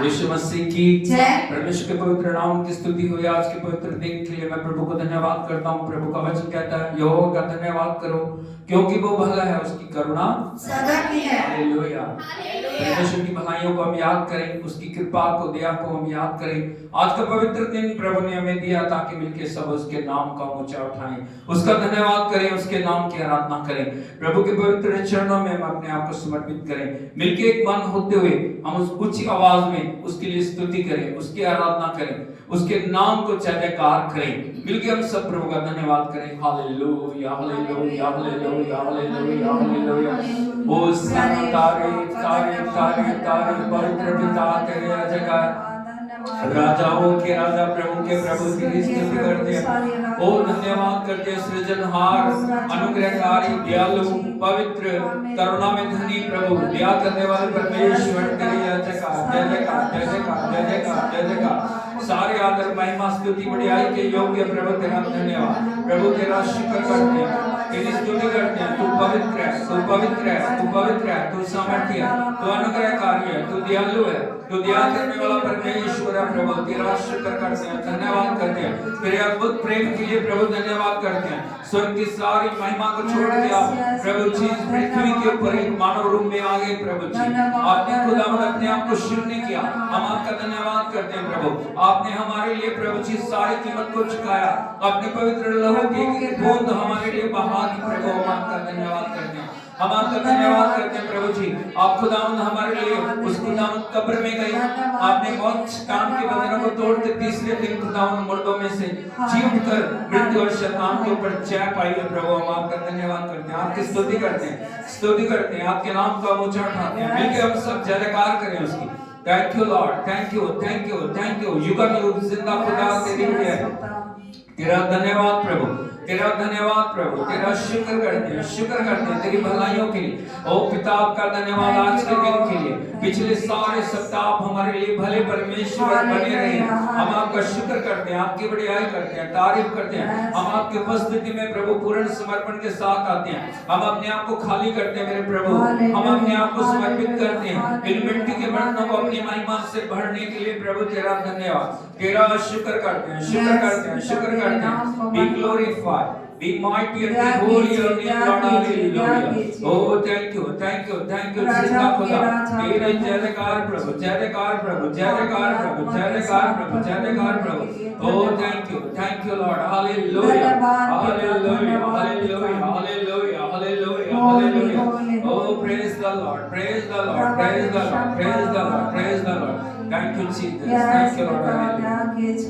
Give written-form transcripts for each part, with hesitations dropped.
यीशु मसीह की जय। परमेश्वर के पवित्र नाम की स्तुति हो। आज के पवित्र दिन के लिए मैं प्रभु को धन्यवाद करता हूँ। प्रभु का वचन कहता है यहोवा का धन्यवाद करो क्योंकि वो भला है, उसकी करुणा सदा की है। हालेलुया। परमेश्वर की भलाइयों को हम याद करें, उसकी कृपा को, दया को हम याद करें। आज का पवित्र दिन प्रभु ने हमें दिया ताकि मिलकर सब उसके नाम का ऊंचा उठाएं, उसका धन्यवाद करें, उसके नाम की आराधना करें। प्रभु के पवित्र चरणों में हम अपने आप को समर्पित करें। मिलकर एक मन होते हुए हम उस ऊंची आवाज में उसके लिए स्तुति करें, उसकी आराधना करें, उसके नाम को जयकार करें। मिलकर हम सब प्रभु का धन्यवाद करें। Hallelujah hallelujah hallelujah hallelujah hallelujah. ओ तारे तारे तारे तारे पवित्र पिता तेरे जगह राजाओं के राजा प्रभु के प्रभु की स्तुति करते हैं। ओ धन्यवाद करते हैं सृजनहार, अनुग्रहकारी, दयालु, पवित्र, करुणा में धनी प्रभु, दया करने वाले परमेश्वर तेरी जय जयकार जय जयकार जय जयकार जय जयकार जय जयकार। सारे आदर महिमा स्तुति बड़ाई के योग्य प्रभु तेरा धन्यवाद। प्रभु तेरा शुक्र करते हैं, तेरी स्तुति करते हैं। तू पवित्र है, तू पवित्र है, तू पवित्र है, तू सामर्थ्य है, तू अनुग्रहकारी है, तू दयालु है, तू दया करने वाला परमेश्वर है। प्रभु तेरा शुक्र करते हैं, धन्यवाद करते हैं। तेरे अद्भुत प्रेम के लिए प्रभु धन्यवाद करते हैं। स्वर्ग की सारी महिमा को छोड़ के आप प्रभु जी पृथ्वी के ऊपर एक मानव रूप में आ गए। प्रभु जी आपने खुदावंद अपने आप को शून्य किया, हम आपका धन्यवाद करते हैं। प्रभु आपने हमारे लिए प्रभु जी सारी कीमत को चुकाया, अपने पवित्र लहू की एक बूंद हमारे लिए बहा दी। प्रभु हम आपका धन्यवाद करते हैं, हम आपका धन्यवाद करते हैं। प्रभु जी आप खुदावंद हमारे लिए उस खुदावंद कब्र में गए, आपने बहुत शैतान के बंधनों को तोड़ के तीसरे दिन खुदावंद मुर्दों में से जी उठकर मृत्यु और शैतान के ऊपर जय पाई है। प्रभु हम आपका धन्यवाद करते हैं, आपकी स्तुति करते हैं, स्तुति करते हैं, आपके नाम का ऊंचा उठाते हैं। मिलकर हम सब जयकार करें उसकी। Thank you Lord, thank you thank you thank you. युग जिंदा खुदा तेरी है, तेरा धन्यवाद प्रभु, तेरा धन्यवाद प्रभु, तेरा शुक्र करते हैं, शुक्र करते हैं तेरी भलाइयों के लिए। ओ पिता आपका धन्यवाद आज के दिन के लिए, पिछले सारे सप्ताह आप हमारे लिए भले परमेश्वर बने रहे। हम आपका शुक्र करते हैं, आपकी बड़ाई करते हैं, तारीफ करते हैं। हम आपकी उपस्थिति में प्रभु पूर्ण समर्पण के साथ आते हैं। हम अपने आप को खाली करते हैं मेरे प्रभु, हम अपने आप को समर्पित करते हैं इन मिट्टी के बर्तनों को अपनी महिमा से भरने के लिए। प्रभु तेरा धन्यवाद, तेरा शुक्र करते हैं, शुक्र करते हैं, शुक्र करते हैं। Be glorified, be mighty and be holy your name, Lord, hallelujah. Oh thank you thank you thank you जिंदा खुदा तेरे जय जयकार प्रभु, जय जयकार प्रभु, जय जयकार प्रभु, जय जयकार प्रभु, जय जयकार प्रभु। Oh thank you Lord, hallelujah hallelujah hallelujah hallelujah hallelujah hallelujah। Oh praise the Lord, praise the Lord, praise the Lord, praise the Lord, praise the Lord। Thank you Jesus, thank you Lord,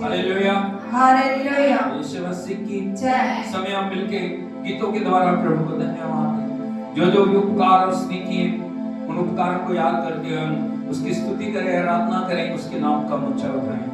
hallelujah hallelujah. Yeshu Masih की जय। समय हम मिलके गीतों के द्वारा प्रभु को धन्यवाद दें। जो जो उपकार उसने किए उन उपकारों को याद करते हुए हम उसकी स्तुति करें, आराधना करें, उसके नाम का ऊंचा उठाएं।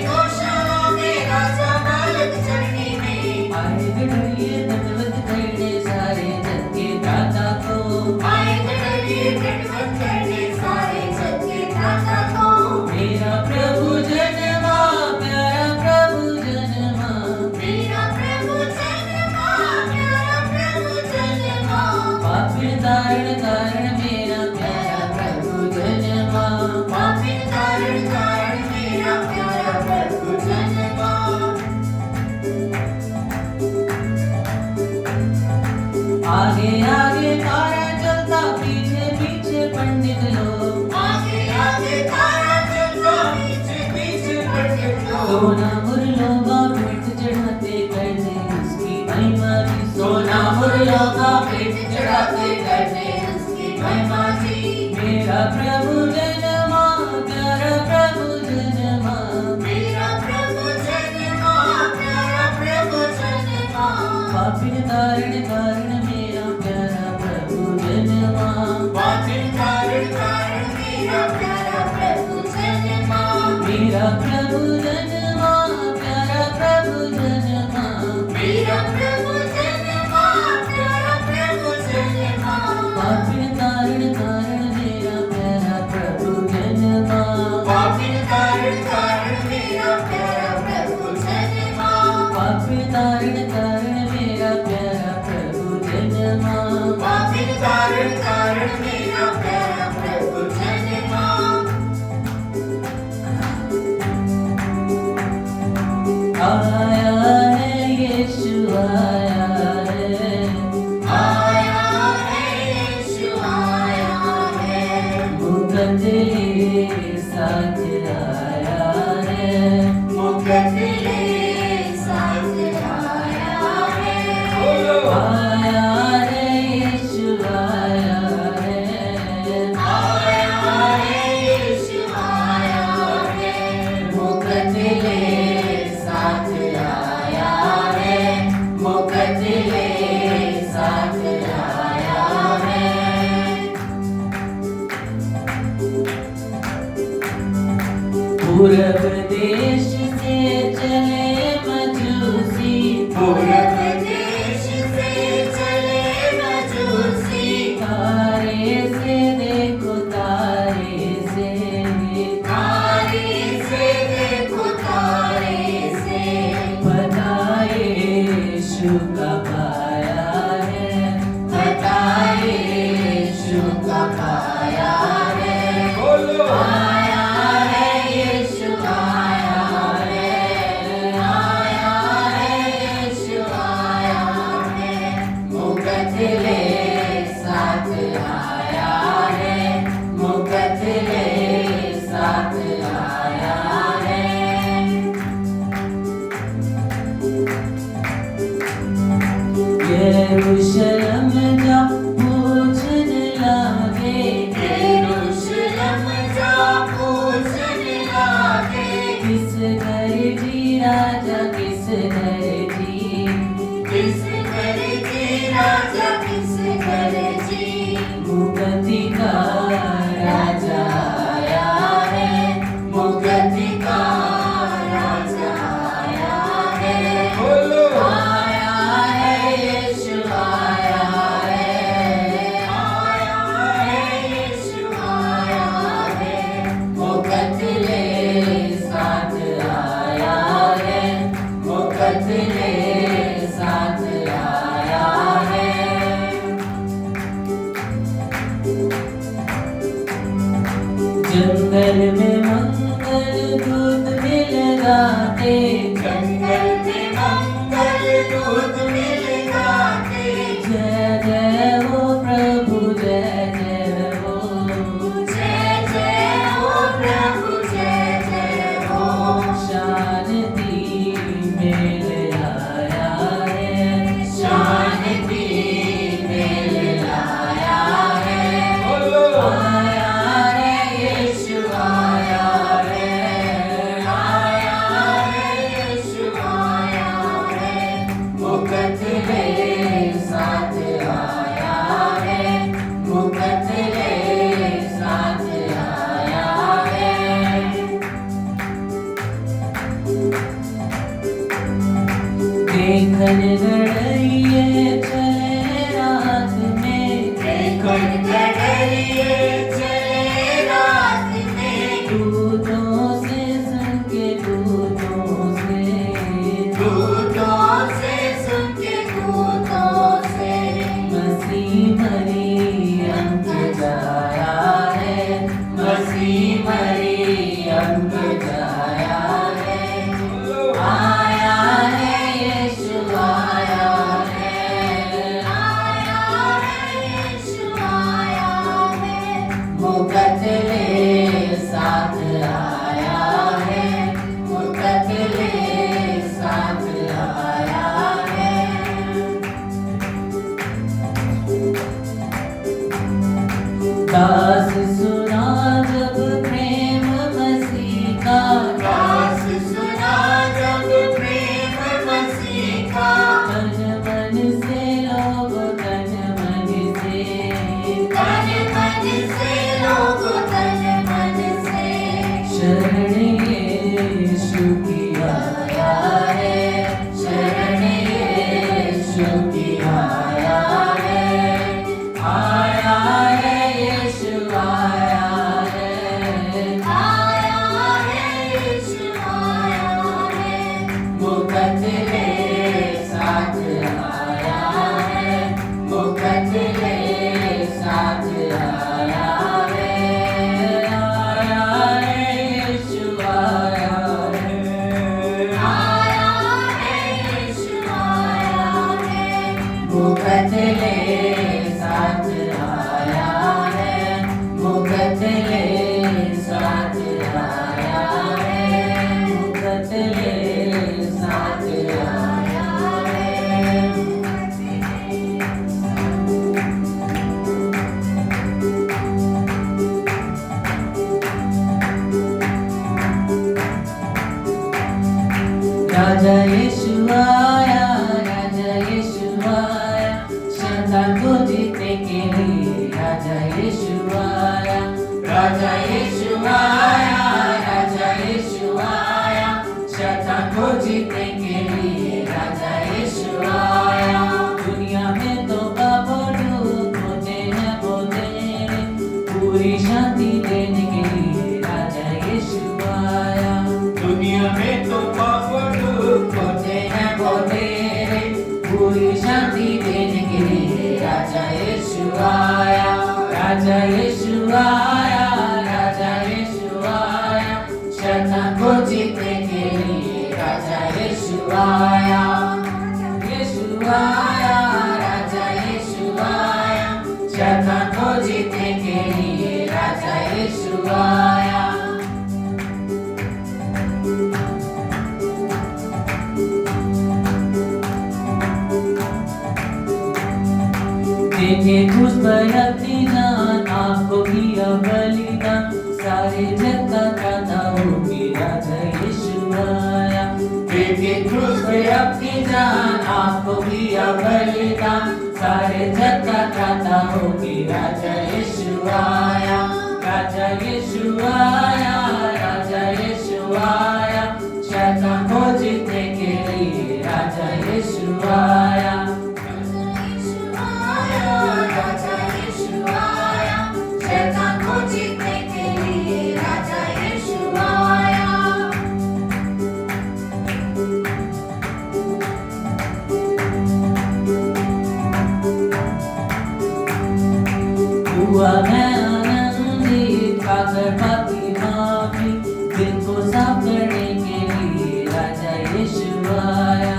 गौशाला में राजा गढ़िए दंडवत करने सारे जग के दाता को, मेरा प्रभु जन्मा, प्यारा प्रभु जन्मा, पापी तारण कारण मेरा प्यारा प्रभु जन्मा, आगे आगे तारा चलता, पीछे पीछे पंडित लोग, सोना मुरलों का भेंट चढ़ाते करने उसकी महिमा की, सोना मुरलों का भेंट चढ़ाते करने उसकी महिमा की, मेरा प्रभु जन्मा, प्यारा प्रभु जन्मा, पापी तारण कारण मेरा प्यारा प्रभु जन्मा, मेरा प्रभु जन्मा, प्यारा प्रभु जन्मा, पापी तारण कारण मेरा प्यारा प्रभु जन्मा, पापी तारण कारण मेरा प्यारा प्रभु जन्मा, आया है यीशु आया है, मुकद्दे साथ आया है, आया है यीशु आया है, मुकद्दे साथ आया है, मुकद्दे साथ आया है, पूरब देश से चले मजूसी, तारे से देखो तारे से, बताए यीशु कब आया है, बताए यीशु कब आया है, आया है यीशु आया है, आया है यीशु आया है, मुकद्दे साथ आया है, मुकद्दे साथ आया है, यरूशलेम जा पूछने लगे, किस घर जी राजा, किस घर जी, मुक्ति का राजा आया है, मुक्ति का राजा आया है, आया है यीशु आया है, मुकद्दे साथ आया है, मुकद्दे साथ आया है, जंगल में मंगल दूत मिल गाते, जय जय हो प्रभु, जय जय हो, शांति मेल आया है, शांति मेल आया है, आया है यीशु आया है, आया है यीशु आया है, मुकद्दे साथ आया है, मुकद्दे साथ आया है, देखन गढ़ राजा यीशु आया, राजा यीशु आया, शैतान को जीतने के लिए राजा यीशु आया, राजा यीशु आया, राजा यीशु आया, शैतान को जीतने के लिए राजा यीशु आया। दुनिया में तो बाबू होते हैं वो तेरे, पूरी शांति देने के लिए राजा यीशु आया। दुनिया में तो बाबू होते हैं वो तेरे, पूरी शांति देने के लिए राजा यीशु आया, राजा यीशु आया, राजा यीशु आया, शैतान को जीतने के लिए राजा यीशु आया, यीशु आया, राजा यीशु आया, शैतान को जीतने के लिए राजा यीशु आया। देखे क्रूस पर अपनी जान, आपको किया बलिदान, सारे जग का त्राता होगी राजा यीशु आया। देखे क्रूस पर अपनी जान, आपको किया बलिदान, सारे जग का त्राता होगी राजा यीशु आया, राजा यीशु आया, राजा यीशु आया, शैतान को जीतने के लिए राजा यीशु आया, राजा यीशु आया, शैतान को जीतने के लिए राजा यीशु आया। हुआ मैं आनंदित, पाकर पापी माफी, दिल को साफ करने के लिए राजा यीशु आया।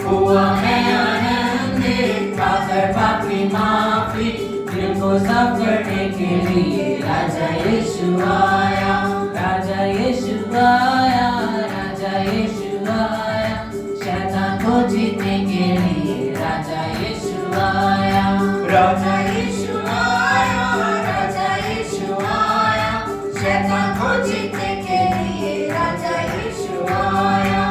हुआ मैं आनंदित, पाकर पापी माफी, दिल को साफ करने के लिए राजा यीशु आया, राजा यीशु आया, राजा यीशु आया, शैतान को जीतने के लिए राजा यीशु आया, राजा यीशु आया, राजा यीशु आया, शैतान को जीतने के लिए राजा यीशु आया।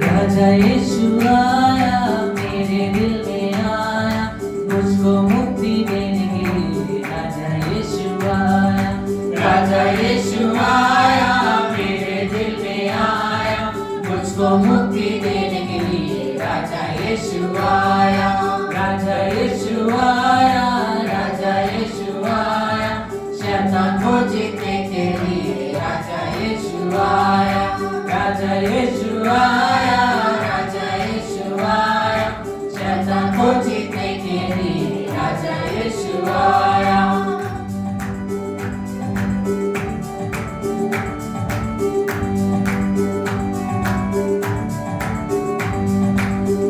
राजा यीशु आया, मेरे दिल में आया, मुझको मुक्ति देने के लिए राजा यीशु आया, राजा यीशु आया, मेरे दिल में आया, मुझको मुक्ति देने के लिए राजा यीशु आया, राजा यीशु आया, राजा यीशु आया, शैतान को जीतने के लिए राजा यीशु आया, राजा यीशु आया, राजा यीशु आया, शैतान को जीतने के लिए राजा यीशु आया।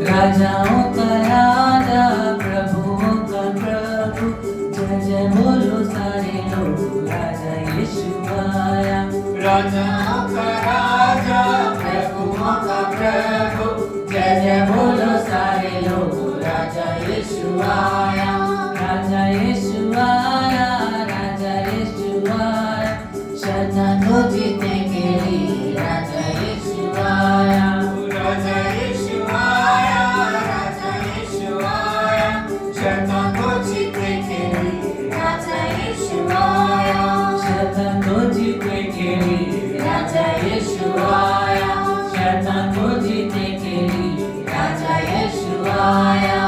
राजाओं का राजा, प्रभुओं का प्रभु, जय जय बोलो सारे लोग राजा यीशु आया। राजाओं का राजा, प्रभुओं का प्रभु, जय जय बोलो सारे लोग राजा यीशु आया, राजा यीशु आया, राजा यीशु आया, शैतान को जीतने के लिए राजा यीशु आया, राजा यीशु आया, राजा यीशु आया, शैतान को जीतने के लिए राजा यीशु आया, शैतान को जीतने के लिए राजा यीशु आया, शैतान को जीतने के लिए राजा यीशु आया।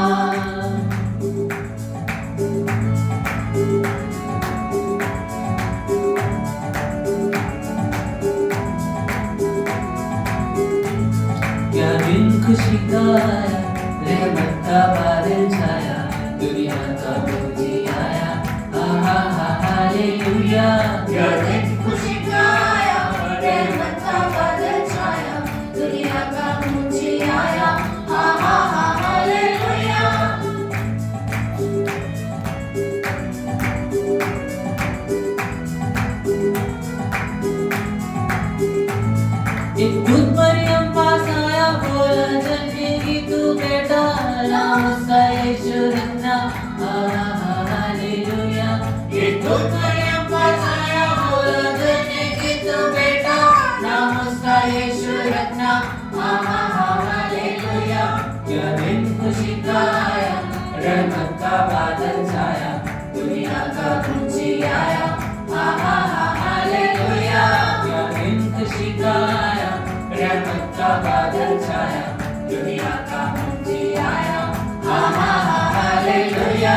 दुनिया का मुंशी आया, हा हा हा हालेलुया। क्या दिन खुशी का आया, रहमत का बादल छाया, दुनिया का मुंशी आया, हा हा हा हालेलुया।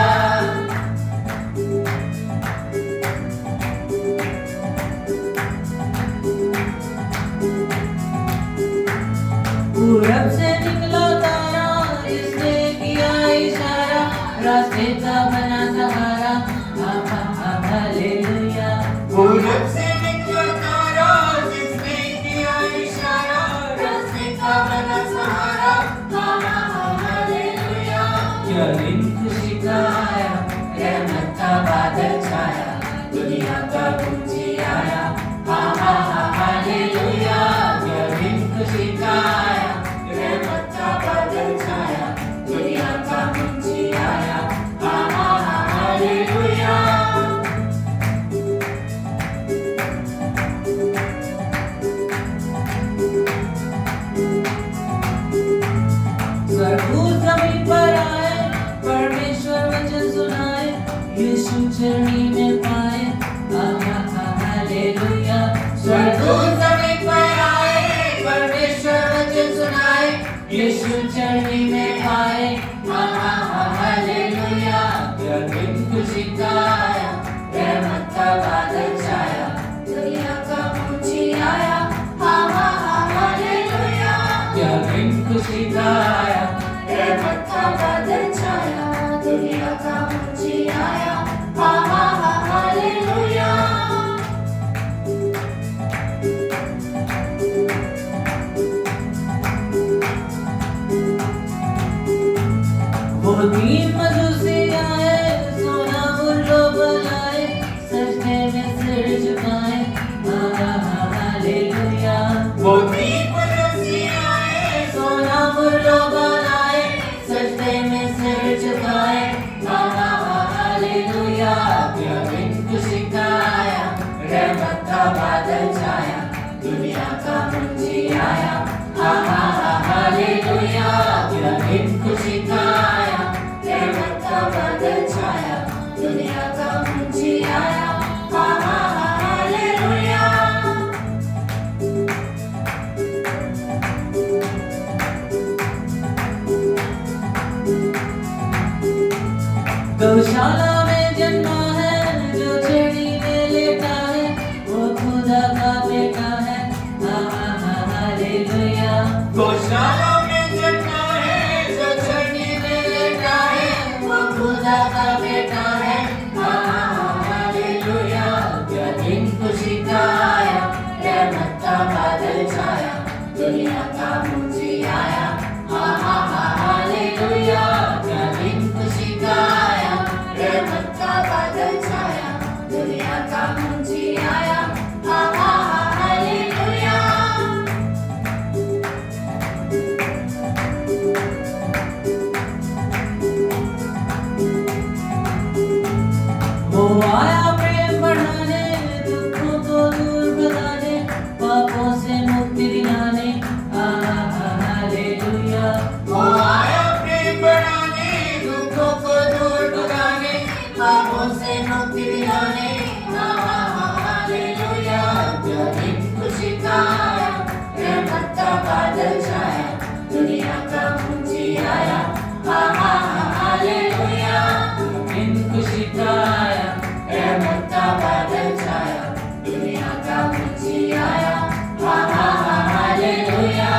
पूरब से निकला तारा, जिसने किया इशारा, रास्ते का बना सहारा, हा हा हा हालेलुया। पूरब से निकला तारा, जिसने किया इशारा, रास्ते का बना सहारा, हा हा हा हालेलुया। क्या दिन खुशी का आया, रहमत का बादल छाया, दुनिया का मुंशी आया, हा हा हा हालेलुया। क्या दिन खुशी का आया, रहमत का बादल छाया, दुनिया का मुंशी आया, हा हा हा हालेलुया। स्वर्गदूत जमीन पर आए, परमेश्वर वचन सुनाए, यीशु चरनी में पाए, हा हा हा हालेलुया। स्वर्गदूत जमीन पर आए, परमेश्वर वचन सुनाए, यीशु चरनी में पाए, हा हा हा हालेलुया। क्या दिन खुशी का आया, रहमत का बादल छाया, दुनिया का मुंशी आया, हा हा हा हालेलुया। क्या दिन खुशी का आया, रहमत का बादल छाया, दुनिया का मुंशी आया, हा हा हा हालेलुया। वो तीन मजूसी आए, सोना मुर्रो बनाए, सजदे में सिर झुकाए, हा हा हा हालेलुया। वो तीन मजूसी आए, सोना मुर्रो बनाए, सजदे में सिर झुकाए, हा हा हा हालेलुया। क्या दिन खुशी का आया, रहमत का बादल छाया, दुनिया का मुंशी आया, हा हा हा हालेलुया। क्या दिन खुशी का आया, रहमत का बादल छाया, दुनिया का मुंशी आया, हा हा हा हालेलुया। गौशाला में जन्मा है, जो छेड़ी में लेटा है, वो खुदा का बेटा है, हा हा हा हालेलुया। गौशाला में जन्मा है, जो छेड़ी में लेटा है, वो खुदा का बेटा है, हा हा हा हालेलुया। क्या दिन खुशी का आया, रहमत का बादल छाया, दुनिया का मुंशी आया, हा हा हा हालेलुया। क्या दिन खुशी का आया, रहमत का बादल छाया, दुनिया का मुंशी आया, हा हा हा हालेलुया। वो आया प्रेम बढ़ाने, दुखों को दूर भगाने, पापों से मुक्ति दिलाने, हा हा हा हालेलुया। वो आया प्रेम बढ़ाने, दुखों को दूर भगाने, पापों से मुक्ति दिलाने, हा हा हा हालेलुया। क्या दिन खुशी का आया, रहमत का बादल छाया, दुनिया का मुंशी आया, हा हा हा हालेलुया। दिन खुशी का आया, रहमत का बादल छाया, दुनिया का मुंशी आया, हा हा हा हालेलुया।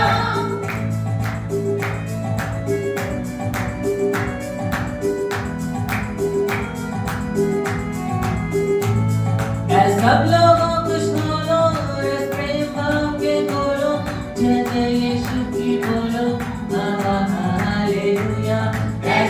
सब लोगों को सुनो, इस प्रेम भाव के बोलो, जय जय यीशु की बोलो, हा हा हा हालेलुया।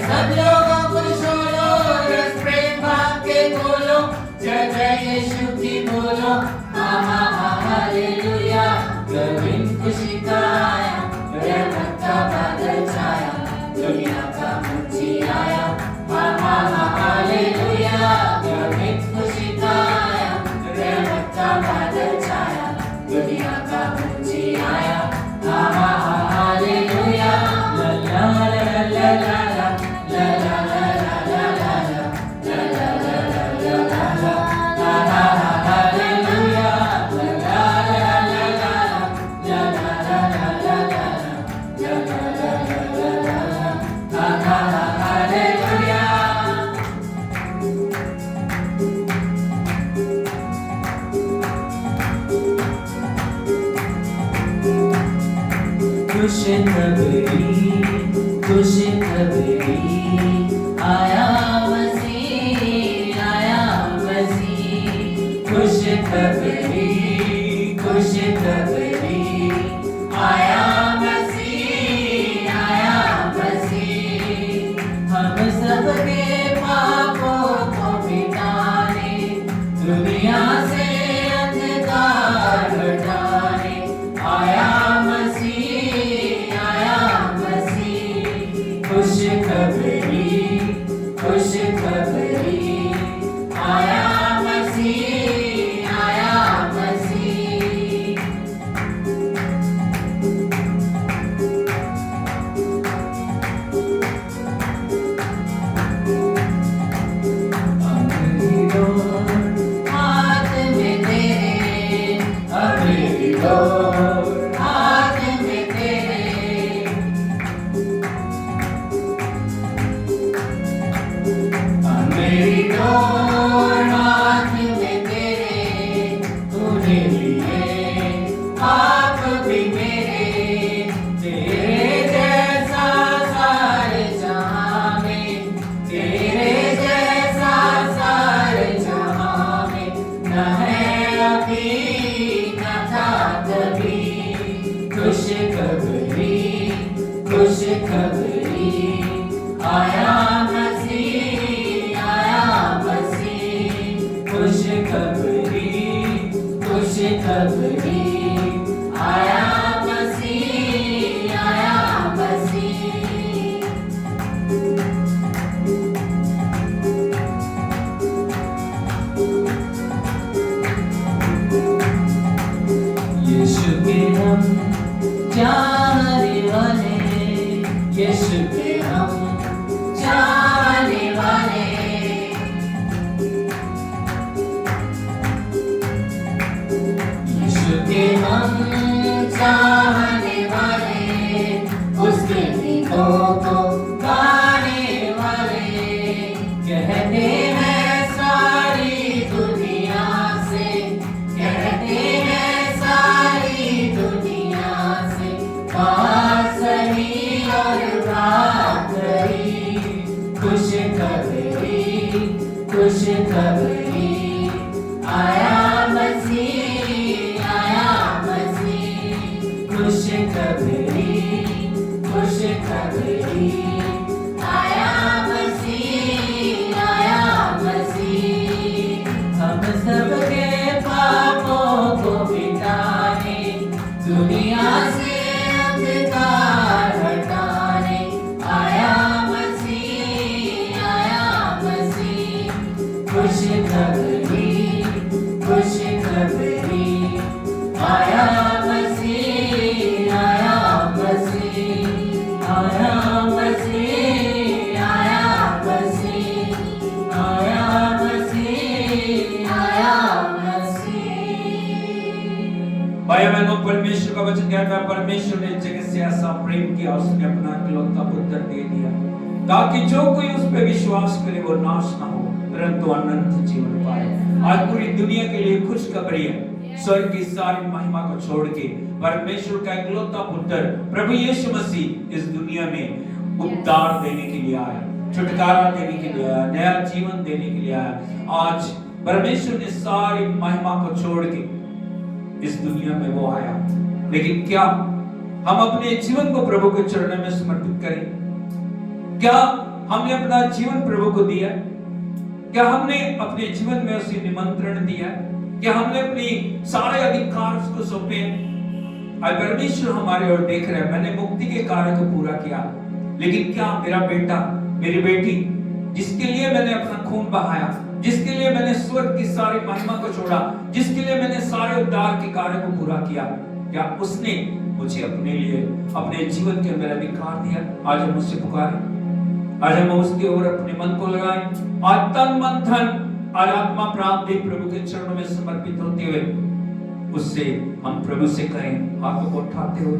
सब लोगों को सुनो, इस प्रेम भाव के बोलो, जय जय यीशु की बोलो, हा हा हा हालेलुया। क्या दिन खुशी का आया, रहमत का बादल छाया, दुनिया का मुंशी आया, हा हा हा हालेलुया। क्या दिन खुशी का आया, रहमत का बादल छाया, दुनिया का मुंशी आया, हा हा हा हालेलुया। ला ला ला ला ला ला ला ला ला ला ला ला ला ला ला ला ला खुशखबरी आया मसीह, आया मसीह। खुशखबरी आया मसीह, आया मसीह। हम सबके पापों को मिटाने, दुनिया से अंधकार हटाने आया मसीह, आया मसीह। खुशखबरी आया मसीह, आया मसीह। हाथ में तेरे, अमेरी डोर हाथ में तेरे। अमेरी डोर हाथ में तेरे, तूने लिए पाप भी मेरे। तेरे जैसा सारे जहां में, तेरे जैसा सारे जहां में न है अभी न था कभी। खुशखबरी आया मसीह, आया मसीह। खुशखबरी आया मसीह, आया मसीह। यीशु के हम चाहने वाले, यीशु के हम चाहने वाले। यीशु के हम चाहने वाले, उसके गीतों को गाने वाले। कहते हैं सारी दुनिया से, कहते हैं सारी दुनिया से, बात सही और बात खरी। खुशखबरी आया मसीह, आया मसीह। खुशखबरी आया मसीह, आया मसीह। हम सबके पापों को मिटाने, दुनिया से अंधकार हटाने आया मसीह, आया मसीह। खुशखबरी आया मसीह, आया मसीह। आया मसीह, आया मसीह। आया मसीह, आया मसीह। भाई बहनों, परमेश्वर का वचन कहता है परमेश्वर ने जगत से ऐसा प्रेम किया, उसने अपना इकलौता पुत्र दे दिया, ताकि जो कोई उस पे विश्वास करे वो नाश ना हो परंतु अनंत जीवन पाए। आज पूरी दुनिया के लिए खुशखबरी है। स्वर्ग की सारी महिमा को छोड़ के परमेश्वर का इकलौता पुत्र प्रभु यीशु मसीह इस दुनिया में उद्धार देने के लिए आया, छुटकारा देने के लिए आया, नया जीवन देने के लिए आया। आज परमेश्वर ने सारी महिमा को छोड़ के इस दुनिया में वो आया। लेकिन क्या हम अपने जीवन को प्रभु के चरणों में समर्पित करें? क्या हमने अपना जीवन प्रभु को दिया? क्या हमने अपने जीवन में उसे निमंत्रण दिया? क्या हमने अपनी सारे अधिकार उसको सौंपे? आज परमेश्वर हमारे ओर देख रहे हैं। मैंने मुक्ति के कार्य को पूरा किया, लेकिन क्या मेरा बेटा, मेरी बेटी, जिसके लिए मैंने अपना खून बहाया, जिसके लिए मैंने स्वर्ग की सारी महिमा को छोड़ा, जिसके लिए मैंने सारे उद्धार के कार्य को पूरा किया, क्या उसने मुझे अपने लिए अपने जीवन के अंदर अधिकार दिया? आज हम उससे पुकारें, आज हम उसके ओर अपने मन को लगाएं। आज तन मन धन आज आत्मा प्राप्त दे प्रभु के चरणों में समर्पित होते हुए उससे हम प्रभु से कहें, हाथों को उठाते हुए,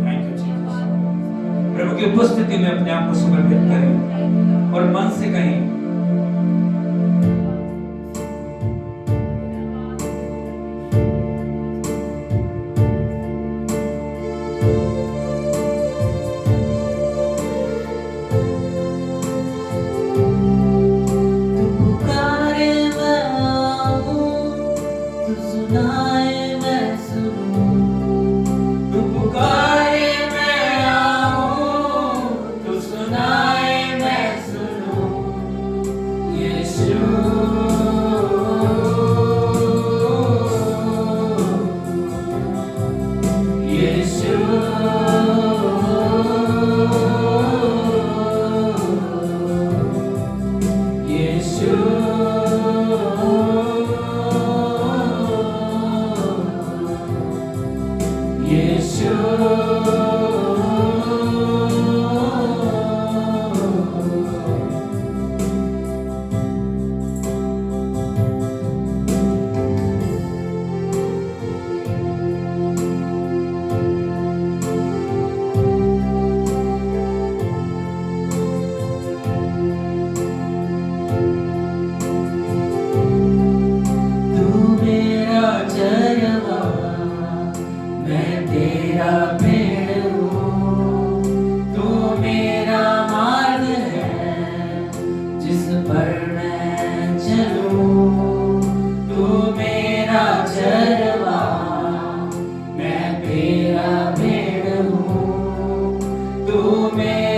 थैंक यू जीसस। प्रभु की उपस्थिति में अपने आप को समर्पित करें और मन से कहें,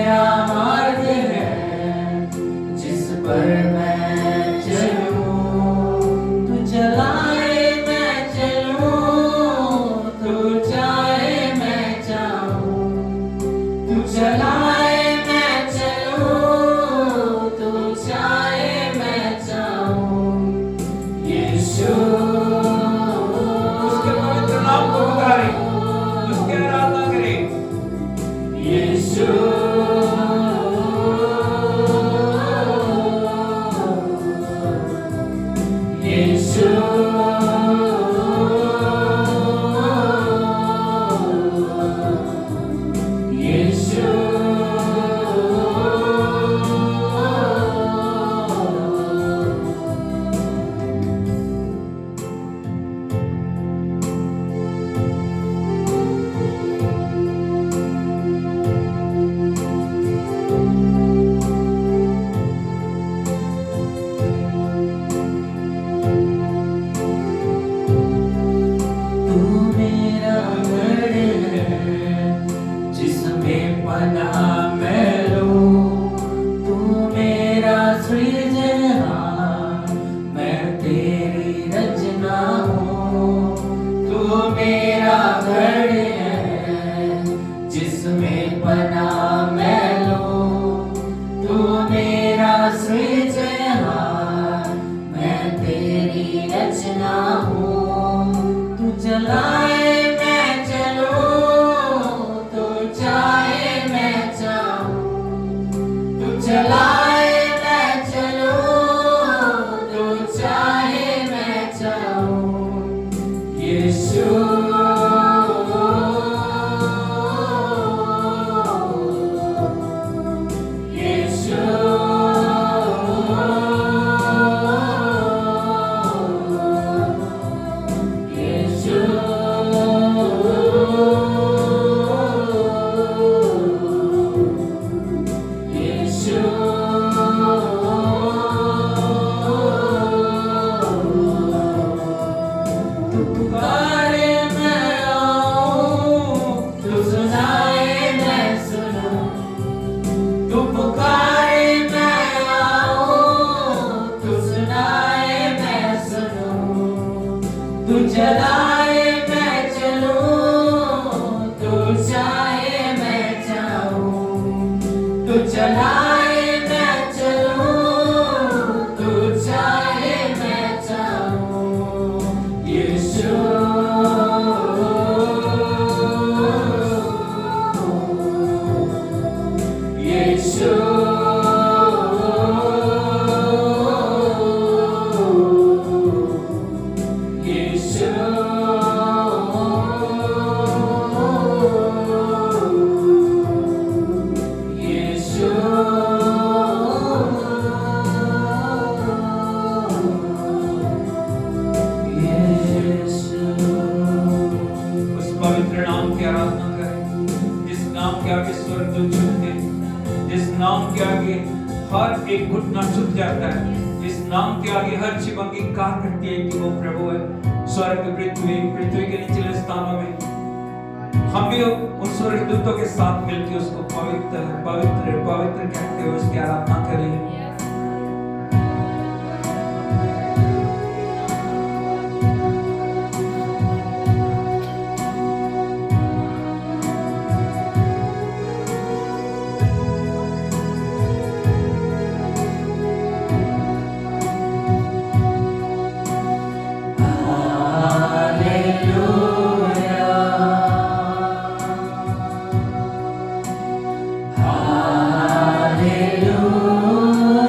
मेरा मार्ग है जिस पर मैं चलूं, तू चलाए मैं चलूं, तू चाहे मैं चाहूं, तू चलाए मैं चलूं, तू चाहे मैं चाहूं, यीशु। उसके पवित्र नाम को पुकारें, उसकी आराधना करें। यीशु यीशु यीशु तू मेरा घर है जिसमें पनाह मैं लूं, तू मेरा सृजनहार, मैं तेरी रचना हूँ। तू मेरा घर है जिसमें पनाह मैं लूं, तू मेरा सृजनहार, मैं तेरी रचना हूँ। तू चलाए मैं चलूं, तू चाहे मैं चाहूं, तू चलाए मैं चलूं, तू चाहे मैं चाहूं, यीशु। तू पुकारे मैं आऊं, तू सुनाए मैं सुनूं, तू पुकारे मैं आऊं, तू सुनाए मैं सुनूं, तू चलाए मैं चलूं, तू चाहे मैं चाहूं, तू चलाए मैं चलूं, तू चाहे मैं चाहूं, यीशु। यीशु यीशु यीशु उस पवित्र नाम की आराधना करें, जिस नाम के आगे स्वर्ग तो झुकते, जिस नाम के आगे हर एक घुटना झुक जाता है, जिस नाम के आगे हर जीवन की कार करती है कि वो प्रभु है। स्वर्ग पृथ्वी के निचले स्थानों में हम भी उन स्वर्गदूतों के साथ मिलकर उसको पवित्र पवित्र पवित्र कहते हुए उसकी आराधना करें। Hallelujah.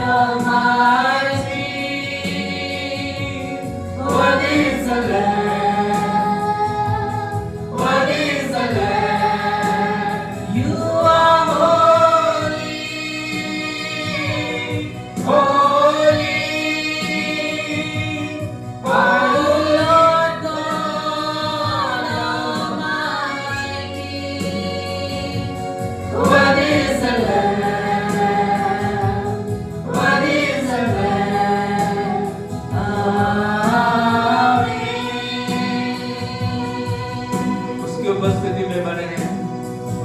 Almighty. Worthy is the Lamb. Worthy is the Lamb. You are holy. Holy. Oh Lord God Almighty. Worthy is the Lamb. Worthy is the Lamb. Amen. उसकी उपस्थिति में बने रहें,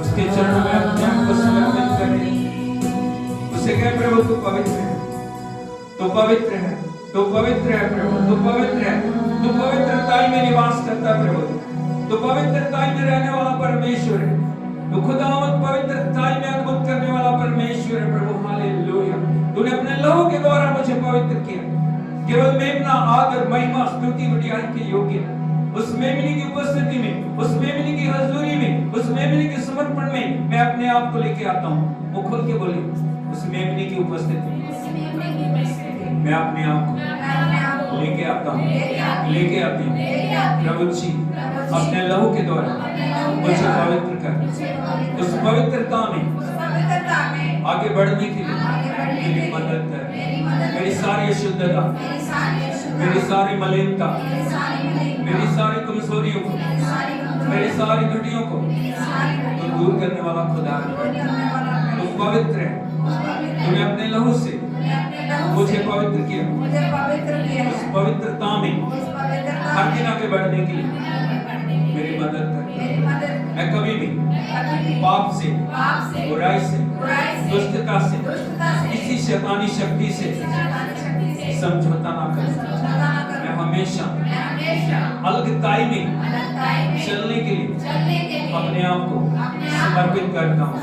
उसके चरणों में अपने आप को समर्पित करें। उसे कहें प्रभु तू पवित्र है, तू पवित्र है, तू पवित्र है प्रभु, तू पवित्र है, तू पवित्रताई में निवास करता प्रभु, तू पवित्रताई में रहने वाला परमेश्वर है, तू खुदावंद पवित्रताई में अद्भुत करने वाला परमेश्वर है प्रभु। हालेलुया। तूने अपने लहू के द्वारा मुझे पवित्र किया। केवल मेमना आदर महिमा स्तुति बड़ाई के योग्य है। उस मेमने की उपस्थिति में, उस मेमने की हजूरी में, उस मेमने के समर्पण में मैं अपने आप को लेके आता हूँ। वो खोल के बोली, उस मेमने की उपस्थिति में मैं अपने आप को लेके आता हूँ, लेके आती हूँ। प्रभु जी अपने लहू के द्वारा मुझे पवित्र कर, उस पवित्रता में आगे बढ़ने के लिए मेरी मदद कर। मेरी सारी अशुद्धता, मेरी सारी मलिनता, मेरी सारी कमजोरियों को, मेरी सारी घटियों को तो दूर करने वाला खुदा है। तू पवित्र है, तूने अपने लहू से मुझे पवित्र किया। उस पवित्रता में हर दिन आगे बढ़ने के लिए मेरी मदद कर। मैं कभी भी पाप से, बुराई से, दुष्टता से, किसी शैतानी शक्ति से समझौता ना करूं। मैं हमेशा अलगताई में चलने के लिए अपने आप को समर्पित करता हूँ।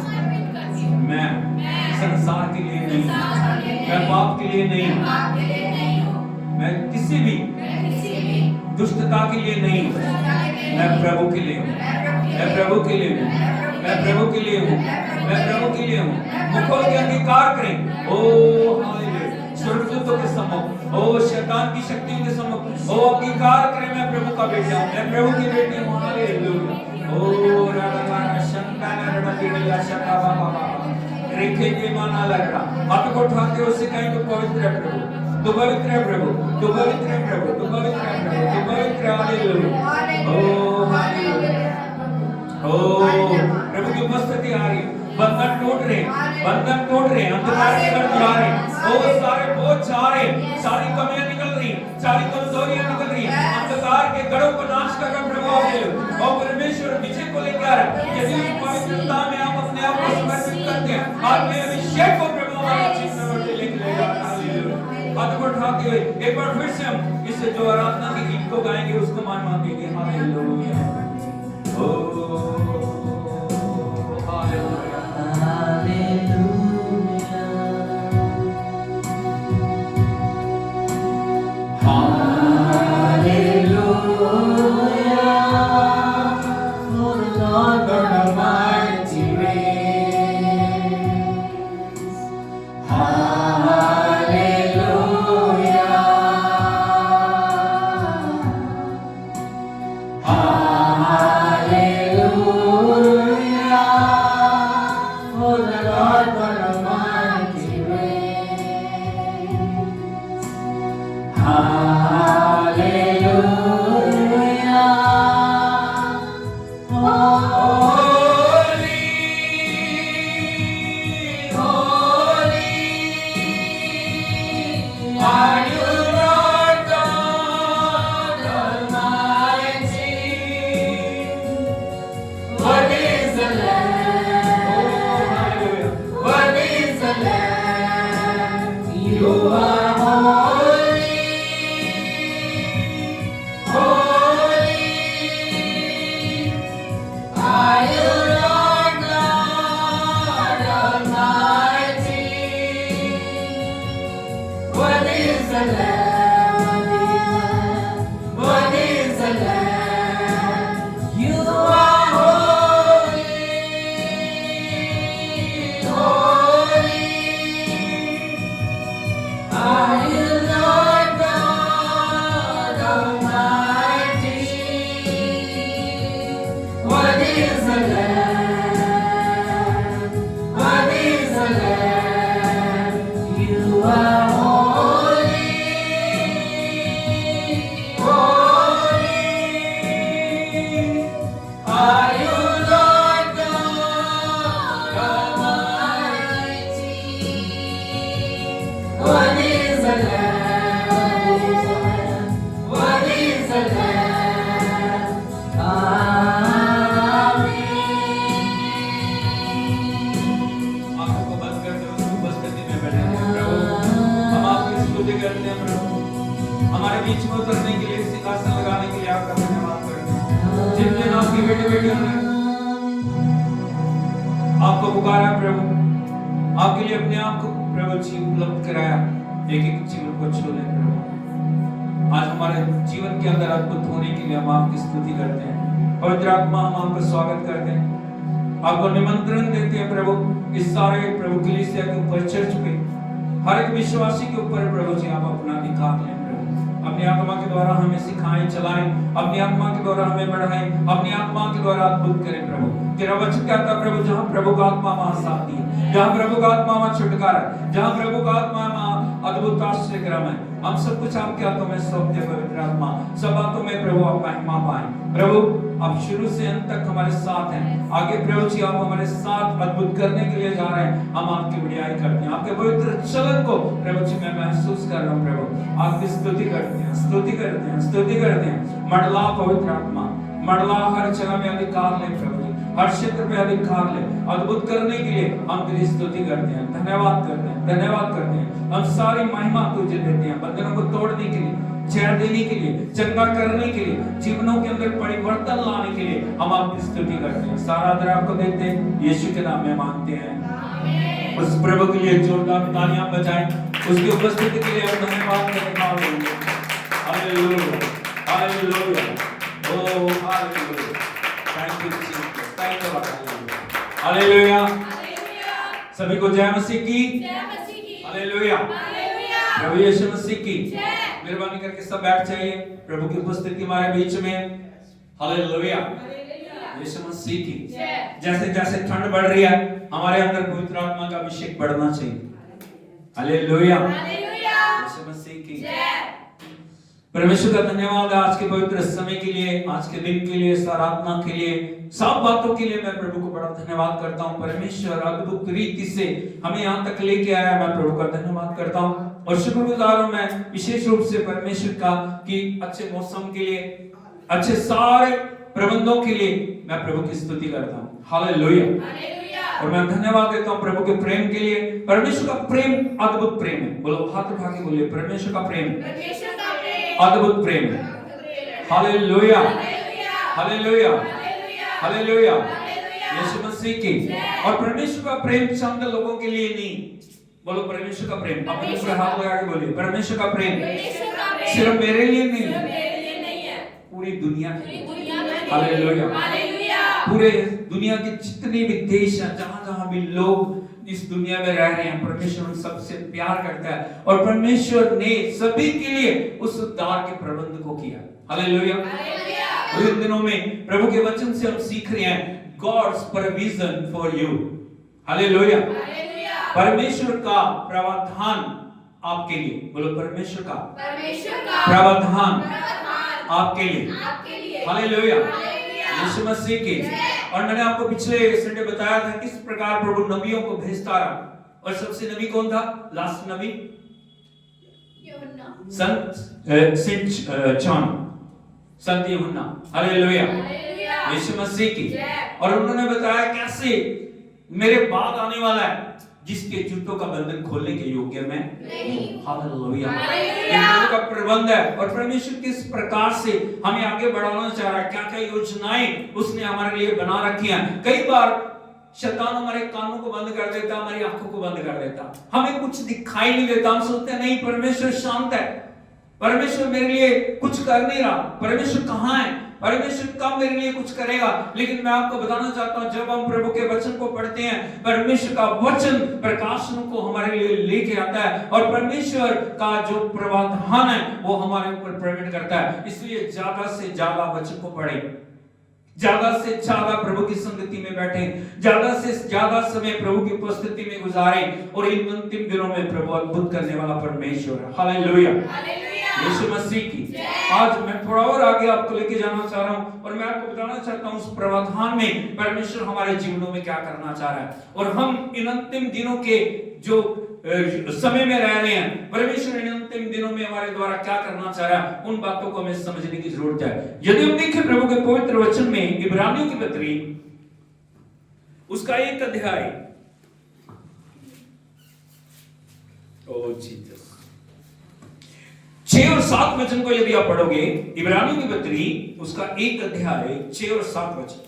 मैं संसार के लिए नहीं, मैं पाप के लिए नहीं, मैं किसी भी दुष्टता के लिए नहीं, मैं प्रभु के लिए हूँ। मैं प्रभु के लिए हूँ, मैं प्रभु के लिए हूँ, मैं प्रभु के लिए हूँ। मुखों के अंगीकार करें, ओ हालेलुया, स्वर्गदूतों के सम्मुख, ओ शैतान की शक्तियों के सम्मुख, ओ अंगीकार करें मैं प्रभु का बेटा हूँ, मैं प्रभु की बेटी हूँ। हालेलुया। ओ राणा शंकाना रणदिया शका बाबा रेखे के माना लग रहा, हाथ को उठाते उससे कहें तो पवित्र है प्रभु, तू पवित्र है प्रभु, तू पवित्र है प्रभु, तू पवित्र है प्रभु, तू पवित्र है। हालेलुया। ओ हालेलुया। ओ प्रभु की उपस्थिति आ रही है। बंधन टूट रहे, बंधन टूट रहे, अंधकार के घर जा रहे, ओ सारे बोझ जा रहे, सारी कमियां निकल रही, सारी कमजोरियां निकल रही, अंधकार के गढ़ों को नाश कर प्रभु हालेलुया। और परमेश्वर पीछे को लेकर आ रहा है। यदि उस पवित्रता में आप अपने आप को समर्पित करते हैं, आज में अभिषेक को प्रभु हमारे जीवन में लिख लेगा। हालेलुया। हाथ को उठाते हुए एक बार फिर से हम इस जो आराधना के गीत को गाएंगे उसको मान देंगे। हालेलुया। ओ hallelujah. You are holy, holy. Are you Lord God Almighty? What is the Lamb? What is the Lamb? आंखों को बंद कर दो, उसकी उपस्थिति में बैठे हैं प्रभु। हम आपकी स्तुति करते हैं प्रभु। हमारे बीच में उतरने के लिए, सिंहासन लगाने के लिए आपका धन्यवाद करते हैं। जिन जिन आपकी बेटे बेटियों ने आपको पुकारा प्रभु, आपके लिए अपने आप को प्रभु जी उपलब्ध कराया, एक एक जीवन को छू ले प्रभु। आज हमारे जीवन के अंदर अद्भुत होने के लिए हम आपकी स्तुति करते हैं। पवित्र आत्मा, हम आपका स्वागत करते हैं, आपको निमंत्रण देते हैं प्रभु। इस सारे प्रभु कलीसिया के ऊपर, चर्च पे, हर एक विश्वासी के ऊपर प्रभु जी आप अपना अधिकार लें प्रभु। अपनी आत्मा के द्वारा हमें सिखाएं, चलाएं, अपनी आत्मा के द्वारा हमें बढ़ाएं, अपनी आत्मा के द्वारा अद्भुत करें प्रभु। तेरा वचन कहता प्रभु, जहाँ प्रभु का आत्मा वहाँ शांति है, जहाँ प्रभु का आत्मा वहाँ छुटकारा है, जहाँ प्रभु का आत्मा वहाँ अद्भुत आश्रय क्रम है। हम सब कुछ आपके हाथों में सौंपते हैं पवित्र आत्मा। सब बातों में प्रभु आप महिमा पाएं प्रभु। आप शुरू से अंत तक हमारे साथ हैं। आगे प्रभु जी आप हमारे साथ अद्भुत करने के लिए जा रहे हैं। हम आपकी बढ़ाई करते हैं, आपके पवित्र चलन को प्रभु जी मैं महसूस कर रहा हूँ प्रभु। आपकी स्तुति करते हैं, स्तुति करते हैं, स्तुति करते हैं। मंडला पवित्र आत्मा, मंडला हर जगह में अधिकार ले प्रभु जी, हर क्षेत्र में अधिकार ले। अद्भुत करने के लिए हम तेरी स्तुति करते हैं, धन्यवाद करते हैं, धन्यवाद करते हैं। हम सारी महिमा तुझे देते हैं, बंधनों को तोड़ने के लिए, चैन देने के लिए, चंगा करने के लिए, जीवनों के अंदर परिवर्तन लाने के लिए हम आपकी स्तुति करते हैं। सारा आदर आपको देते हैं, यीशु के नाम में मांगते हैं। उस प्रभु के लिए जोरदार तालियां बजाएं, उसकी उपस्थिति के लिए हम धन्यवाद करें। Hallelujah, hallelujah, oh hallelujah, thank you Jesus, thank you Lord, hallelujah. सभी को जय मसीह की, हालेलुया, प्रभु यीशु मसीह की। मेहरबानी करके सब बैठ जाइए, प्रभु की उपस्थिति हमारे बीच में। हालेलुया, यीशु मसीह की। जैसे जैसे ठंड बढ़ रही है, हमारे अंदर पवित्र आत्मा का अभिषेक बढ़ना चाहिए। हालेलुया, यीशु मसीह की। परमेश्वर का धन्यवाद है आज के पवित्र समय के लिए, आज के दिन के लिए, आराधना के लिए, सब बातों के लिए मैं प्रभु को बड़ा धन्यवाद करता हूँ। परमेश्वर अद्भुत रीति से हमें यहाँ तक लेके आया, मैं प्रभु का धन्यवाद करता हूँ और शुक्रगुजार हूँ मैं विशेष रूप से परमेश्वर का कि अच्छे मौसम के लिए, अच्छे सारे प्रबंधों के लिए मैं प्रभु की स्तुति करता हूँ। हालेलुया, और मैं धन्यवाद देता हूँ प्रभु के प्रेम के लिए। परमेश्वर का प्रेम अद्भुत प्रेम है। बोलो, हाथ उठा के बोलिए, परमेश्वर का प्रेम अद्भुत प्रेम है। Hallelujah, hallelujah, hallelujah, Yeshu Masih की। और परमेश्वर का प्रेम चंद लोगों के लिए नहीं। बोलो, परमेश्वर का प्रेम, अपने ऊपर हाथ लगा के बोलिए, परमेश्वर का प्रेम सिर्फ मेरे लिए नहीं है, पूरी दुनिया के लिए। हालेलुया, पूरे दुनिया के जितने भी देश हैं, जहां जहां भी लोग इस दुनिया में रह रहे हैं, परमेश्वर उन सबसे प्यार करता है और परमेश्वर ने सभी के लिए उस उद्धार के प्रबंध को किया। हालेलुया, और इन दिनों में प्रभु के वचन से हम सीख रहे हैं God's provision for you. Hallelujah, परमेश्वर का प्रावधान आपके लिए। बोलो, परमेश्वर का प्रावधान आपके लिए। हालेलुया, यीशु मसीह की। और मैंने आपको पिछले संडे बताया था किस प्रकार प्रभु नबियों को भेजता रहा, और सबसे नबी कौन था? लास्ट नबी संत यूहन्ना। हालेलुया, यीशु मसीह की। और उन्होंने बताया कैसे मेरे बाद आने वाला है जिसके जूतों का बंधन खोलने के योग्य मैं नहीं। हालेलुया, प्रभु का प्रबंध है और परमेश्वर किस प्रकार से हमें आगे बढ़ाना चाह रहा है, क्या क्या योजनाएं उसने हमारे लिए बना रखी हैं। कई बार शैतान हमारे कानों को बंद कर देता, हमारी आंखों को बंद कर देता, हमें कुछ दिखाई नहीं देता। हम सोचते हैं नहीं, परमेश्वर शांत है, परमेश्वर मेरे लिए कुछ कर नहीं रहा, परमेश्वर कहाँ है, परमेश्वर कब मेरे लिए कुछ करेगा। लेकिन मैं आपको बताना चाहता हूं, जब हम प्रभु के वचन को पढ़ते हैं, परमेश्वर का वचन प्रकाशन को हमारे लिए लेके आता है और परमेश्वर का जो प्रावधान है वो हमारे ऊपर प्रकट करता है। इसलिए ज्यादा से ज्यादा वचन को पढ़ें, ज्यादा से ज्यादा प्रभु की संगति में बैठें, ज्यादा से ज्यादा समय प्रभु की उपस्थिति में गुजारें और इन अंतिम दिनों में प्रभु अद्भुत करने वाला परमेश्वर है। हालेलुया, यीशु मसीह की। आज मैं थोड़ा और आगे आपको लेके जाना चाह रहा हूं और मैं आपको बताना चाहता हूं उस प्रावधान में परमेश्वर हमारे जीवनों में क्या करना चाह रहा है और हम इन अंतिम दिनों के जो समय में रह रहे हैं, परमेश्वर इन अंतिम दिनों में हमारे द्वारा क्या करना चाह रहा है, उन बातों को हमें समझने की जरूरत है। यदि हम देखें प्रभु के पवित्र वचन में इब्रानियों की पत्री उसका 1 अध्याय, ओ जीसस, 6 और 7 वचन को यदि आप पढ़ोगे, इब्रानियों की पत्री उसका 1 अध्याय 6 और 7 वचन।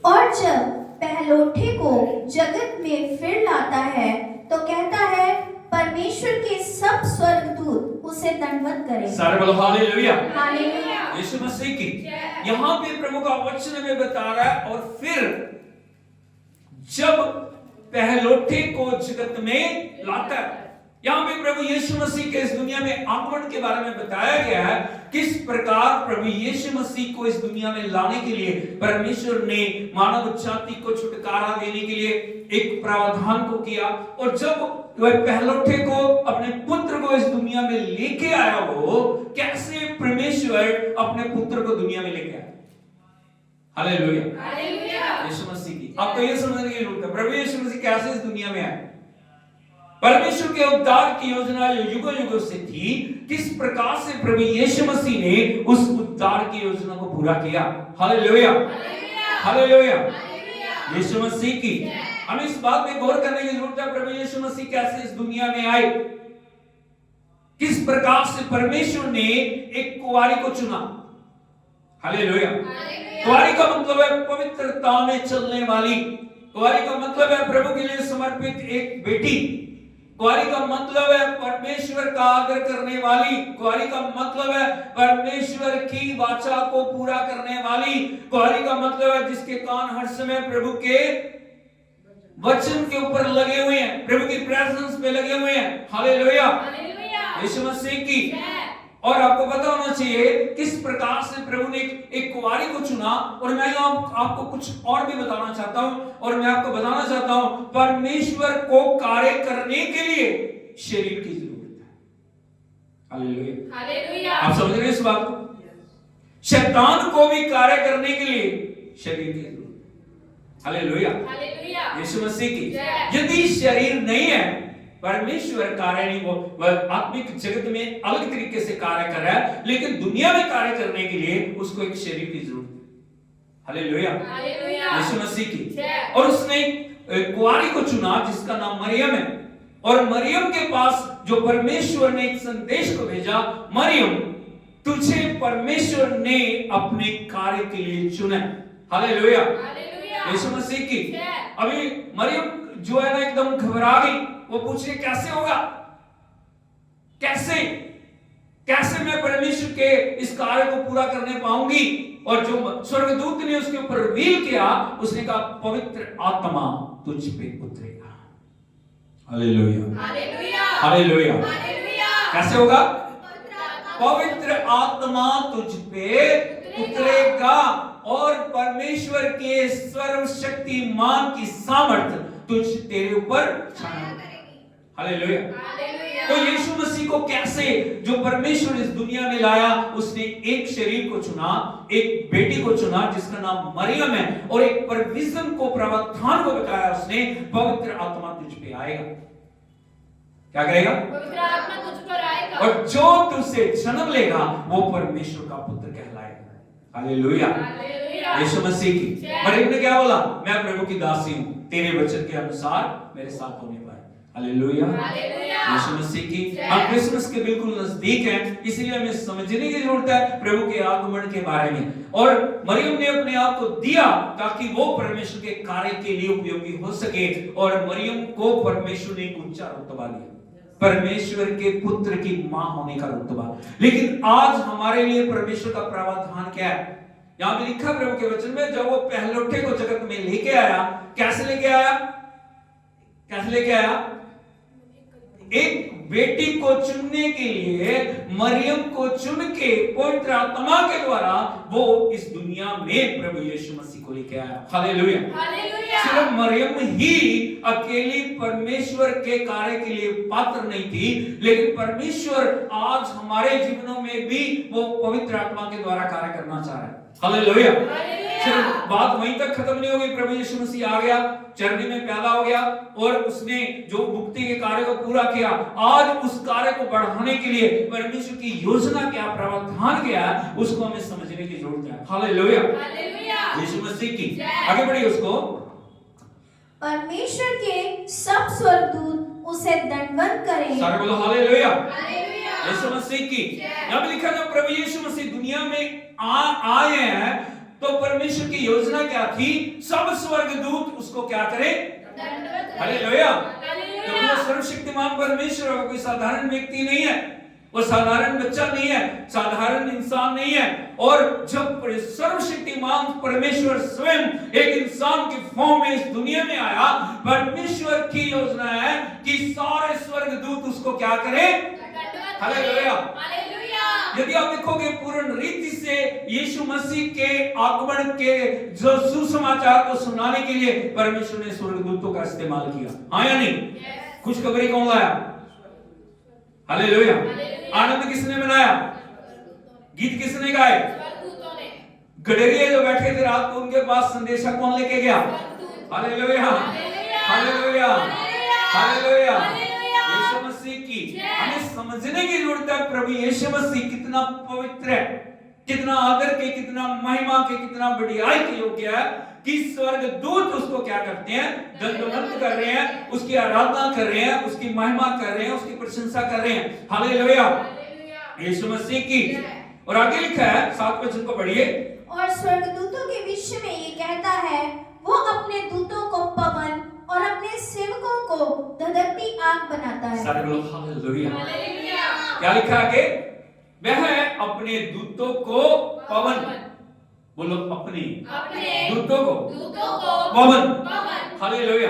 और जब पहलोठे को जगत में फिर लाता है तो कहता है परमेश्वर के सब स्वर्गदूत उसे दंडवत करें। सारे बोलो हालेलुया, हालेलुया। यीशु मसीह की। यहां पे प्रभु का वचन हमें बता रहा है और फिर जब पहलोठे को जगत में लाता है, यहां पे प्रभु यीशु मसीह के इस दुनिया में आगमन के बारे में बताया गया है, किस प्रकार प्रभु यीशु मसीह को इस दुनिया में लाने के लिए परमेश्वर ने मानव जाति को छुटकारा देने के लिए एक प्रावधान को किया और जब वह पहलोठे को अपने पुत्र को इस दुनिया में लेके आया, वो कैसे परमेश्वर अपने पुत्र को दुनिया में लेके आया। हालेलुया, यीशु मसीह की। आपको ये समझने की जरूरत है प्रभु यीशु मसीह कैसे इस दुनिया में आए। परमेश्वर के उद्धार की योजना जो युगों युगों से थी, किस प्रकार से प्रभु यीशु मसीह ने उस उद्धार की योजना को पूरा किया। हालेलुया, हालेलुया, यीशु मसीह की। हमें इस बात पे गौर करने की जरूरत है प्रभु यीशु मसीह कैसे इस दुनिया में आए, किस प्रकार से परमेश्वर ने एक कुंवारी को चुना। हालेलुया, कुंवारी का मतलब है पवित्रता में चलने वाली, कुंवारी का मतलब है प्रभु के लिए समर्पित एक बेटी, कुंवारी का मतलब है परमेश्वर का आदर करने वाली, कुंवारी का मतलब है परमेश्वर की वाचा को पूरा करने वाली, कुंवारी का मतलब है जिसके कान हर समय प्रभु के वचन के ऊपर लगे हुए हैं, प्रभु की प्रेजेंस में लगे हुए हैं। हालेलुया, यीशु मसीह की। और आपको पता होना चाहिए किस प्रकार से प्रभु ने एक कुंवारी को चुना। और मैं आपको कुछ और भी बताना चाहता हूं और मैं आपको बताना चाहता हूं परमेश्वर को कार्य करने के लिए शरीर की जरूरत है। Hallelujah, hallelujah. आप समझ रहे हैं इस बात को? शैतान को भी कार्य करने के लिए शरीर की जरूरत है। हालेलुया, हालेलुया, यीशु मसीह की। यदि शरीर नहीं है, परमेश्वर कार्य नहीं, वो आत्मिक जगत में अलग तरीके से कार्य कर रहा है, लेकिन दुनिया में कार्य करने के लिए उसको एक शरीर की जरूरत है। हालेलुया, यीशु मसीह की। और उसने कुंवारी को चुना जिसका नाम मरियम है, और मरियम के पास जो परमेश्वर ने एक संदेश को भेजा, मरियम तुझे परमेश्वर ने अपने कार्य के लिए चुना। हालेलुया, यीशु मसीह की। अभी मरियम जो है ना एकदम घबरा गई, वो पूछ रही कैसे होगा, कैसे मैं परमेश्वर के इस कार्य को पूरा करने पाऊंगी। और जो स्वर्गदूत ने उसके ऊपर रिवील किया, उसने कहा पवित्र आत्मा तुझ पे उतरेगा। Hallelujah, hallelujah, hallelujah. कैसे होगा? पवित्र आत्मा तुझ पे उतरेगा और परमेश्वर के सर्वशक्तिमान की सामर्थ तुझ तेरे ऊपर छाया करेगी। हालेलुया। तो यीशु मसीह को कैसे जो परमेश्वर इस दुनिया में लाया, उसने एक शरीर को चुना, एक बेटी को चुना जिसका नाम मरियम है, और एक परविजन को, प्रावधान को बताया उसने, पवित्र आत्मा तुझ पे आएगा। क्या करेगा? पवित्र आत्मा तुझ पर आएगा और जो तुझसे जन्म लेगा वो परमेश्वर का पुत्र कहलाएगा। हालेलुया, यीशु मसीह की। मरियम ने क्या बोला? मैं प्रभु की दासी हूं, तेरे वचन के अनुसार मेरे साथ होने पाए। हालेलुया, यीशु मसीह की। हम क्रिसमस के बिल्कुल नजदीक हैं, इसलिए हमें समझने की जरूरत है प्रभु के आगमन के बारे में। और मरियम ने अपने आप को दिया ताकि वो परमेश्वर के कार्य के लिए उपयोगी हो सके, और मरियम को परमेश्वर ने एक ऊंचा रुतबा दिया, परमेश्वर के पुत्र की मां होने का रुतबा। लेकिन आज हमारे लिए परमेश्वर का प्रावधान क्या है? यहां पे लिखा प्रभु के वचन में, जब वो पहलोठे को जगत में लेके आया, कैसे लेके आया? कैसे लेके आया? एक बेटी को चुनने के लिए मरियम को चुन के पवित्र आत्मा के द्वारा वो इस दुनिया में प्रभु यीशु मसीह को लेके आया। हालेलुया। सिर्फ मरियम ही अकेली परमेश्वर के कार्य के लिए पात्र नहीं थी, लेकिन परमेश्वर आज हमारे जीवनों में भी वो पवित्र आत्मा के द्वारा कार्य करना चाह रहा है। हालेलुया। सिर्फ बात वहीं तक खत्म नहीं हो गई। प्रभु यीशु मसीह आ गया, चरनी में पैदा हो गया और उसने जो मुक्ति के कार्य को पूरा किया। आज उस कार्य को बढ़ाने के लिए परमेश्वर की योजना क्या, प्रावधान क्या है, उसको हमें समझने की जरूरत है। हालेलुया। यीशु मसीह की आगे बढ़िए। उसको परमेश्वर के सब स्वर्गदूत उसे दंडवत करें। सारे बोलो हालेलुया। यीशु मसीह की। यहाँ पे लिखा जब प्रभु यीशु मसीह दुनिया में आए हैं तो परमेश्वर की योजना क्या थी? सब स्वर्गदूत उसको क्या करें? हालेलुया। तो वो सर्वशक्तिमान परमेश्वर कोई साधारण व्यक्ति नहीं है, वो साधारण बच्चा नहीं है, साधारण इंसान नहीं है। और जब सर्वशक्तिमान परमेश्वर स्वयं एक इंसान की फॉर्म में इस दुनिया में आया, परमेश्वर की योजना है कि सारे स्वर्गदूत उसको क्या करें? हालेलुया। यदि आप देखोगे पूर्ण रीति से यीशु मसीह के आगमन के जो सुसमाचार को सुनाने के लिए परमेश्वर ने स्वर्गदूतों का इस्तेमाल किया। हाँ या नहीं? खुशखबरी कौन लाया? हालेलुया। आनंद किसने मनाया? गीत किसने गाए? गडरिये जो बैठे थे रात को, उनके पास संदेशा कौन लेके गया? Hallelujah. Hallelujah. Hallelujah. Yeshu Masih की हमें समझने की जरूरत है प्रभु यीशु मसीह कितना पवित्र है, कितना आदर के, कितना महिमा के, कितना बढ़ियाई के योग्य है कि स्वर्गदूत उसको क्या करते हैं? दंडवत कर रहे हैं, उसकी आराधना कर रहे हैं, उसकी महिमा कर रहे हैं, उसकी प्रशंसा कर रहे हैं। हालेलुया। यीशु मसीह की। और आगे लिखा है 7 वचन को पढ़िए। और स्वर्गदूतों के विषय में ये कहता है, वो अपने दूतों को पवन और अपने सेवकों को धधकती आग बनाता है। सारे बोलो हालेलुया। क्या लिखा आगे? वह अपने दूतों को पवन, बोलो अपने दूतों को पवन। हालेलुया।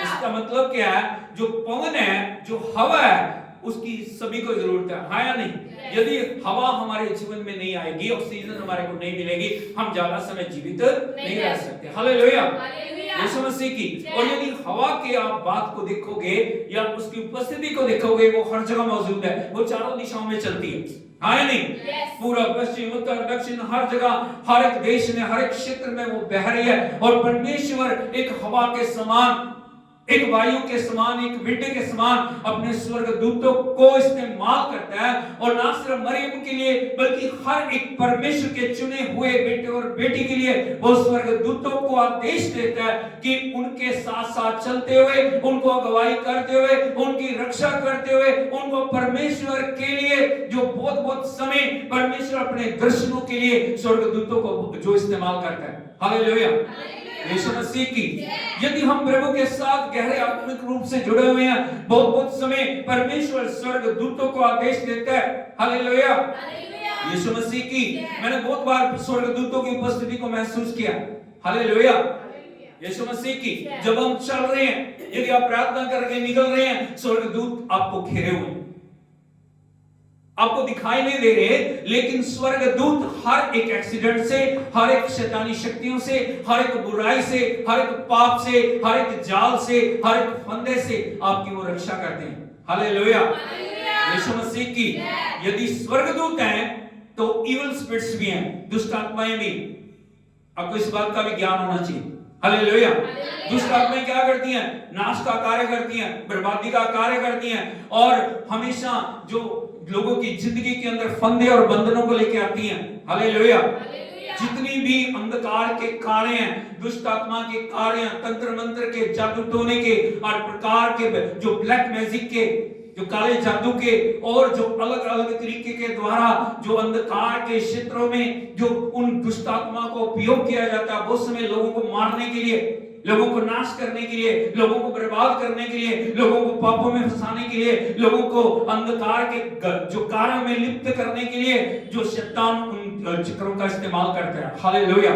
इसका मतलब क्या है? जो पवन है, जो हवा है, उसकी सभी को जरूरत है। हाँ या नहीं? यदि हवा हमारे जीवन में नहीं आएगी, ऑक्सीजन हमारे को नहीं मिलेगी, हम ज्यादा समय जीवित नहीं रह सकते। हालेलुया। यीशु मसीह की। और यदि हवा की आप बात को देखोगे या उसकी उपस्थिति को देखोगे, वो हर जगह मौजूद है, वो चारों दिशाओं में चलती है। हाँ या नहीं? पूरा पश्चिम उत्तर दक्षिण हर जगह, हर एक देश में, हर एक क्षेत्र में वो बह रही है। और परमेश्वर एक हवा के समान, एक वायु के समान, एक विंड के समान अपने स्वर्गदूतों को इस्तेमाल करता है। और ना सिर्फ मरियम के लिए बल्कि हर एक परमेश्वर के चुने हुए बेटे और बेटी के लिए वो स्वर्गदूतों को आदेश देता है कि उनके साथ साथ चलते हुए, उनको अगुवाई करते हुए, उनकी रक्षा करते हुए, उनको परमेश्वर के लिए जो बहुत बहुत समय परमेश्वर अपने दर्शनों के लिए स्वर्गदूतों को जो इस्तेमाल करता है। हालेलुया। यीशु मसीह की। यदि हम प्रभु के साथ गहरे आत्मिक रूप से जुड़े हुए हैं, बहुत बहुत समय परमेश्वर स्वर्गदूतों को आदेश देता है। हालेलुया। यीशु मसीह की। मैंने बहुत बार स्वर्गदूतों की उपस्थिति को महसूस किया। हालेलुया। यीशु मसीह की। जब हम चल रहे हैं, यदि आप प्रार्थना करके निकल रहे हैं, स्वर्गदूत आपको घेरे हुए हैं, आपको दिखाई नहीं दे रहे, लेकिन स्वर्गदूत हर एक एक्सीडेंट से, हर एक शैतानी शक्तियों से, हर एक बुराई से, हर एक पाप से, हर एक जाल से, हर एक फंदे से आपकी वो रक्षा करते हैं। हालेलुया। यीशु मसीह की। यदि स्वर्गदूत हैं तो इविल स्पिरिट्स भी हैं, दुष्ट आत्माएं भी। आपको इस बात का भी ज्ञान होना चाहिए। हालेलुया। दुष्ट आत्माएं क्या करती हैं? नाश का कार्य करती हैं, बर्बादी का कार्य करती हैं, और हमेशा जो लोगों की जिंदगी के अंदर फंदे और बंधनों को लेके आती हैं। हालेलुया। जितनी भी अंधकार के कार्य हैं, दुष्ट आत्मा के कार्य हैं, तंत्र मंत्र के, जादू टोने के और प्रकार के, जो ब्लैक मैजिक के, जो काले जादू के, और जो अलग अलग तरीके के द्वारा जो अंधकार के क्षेत्रों में जो उन दुष्ट आत्मा को उपयोग किया जाता है, वो समय लोगों को मारने के लिए, लोगों को नाश करने के लिए, लोगों को बर्बाद करने के लिए, लोगों को पापों में फंसाने के लिए, लोगों को अंधकार के जो कार्यों में लिप्त करने के लिए जो शैतान उन चित्रों का इस्तेमाल करता है। हालेलुया।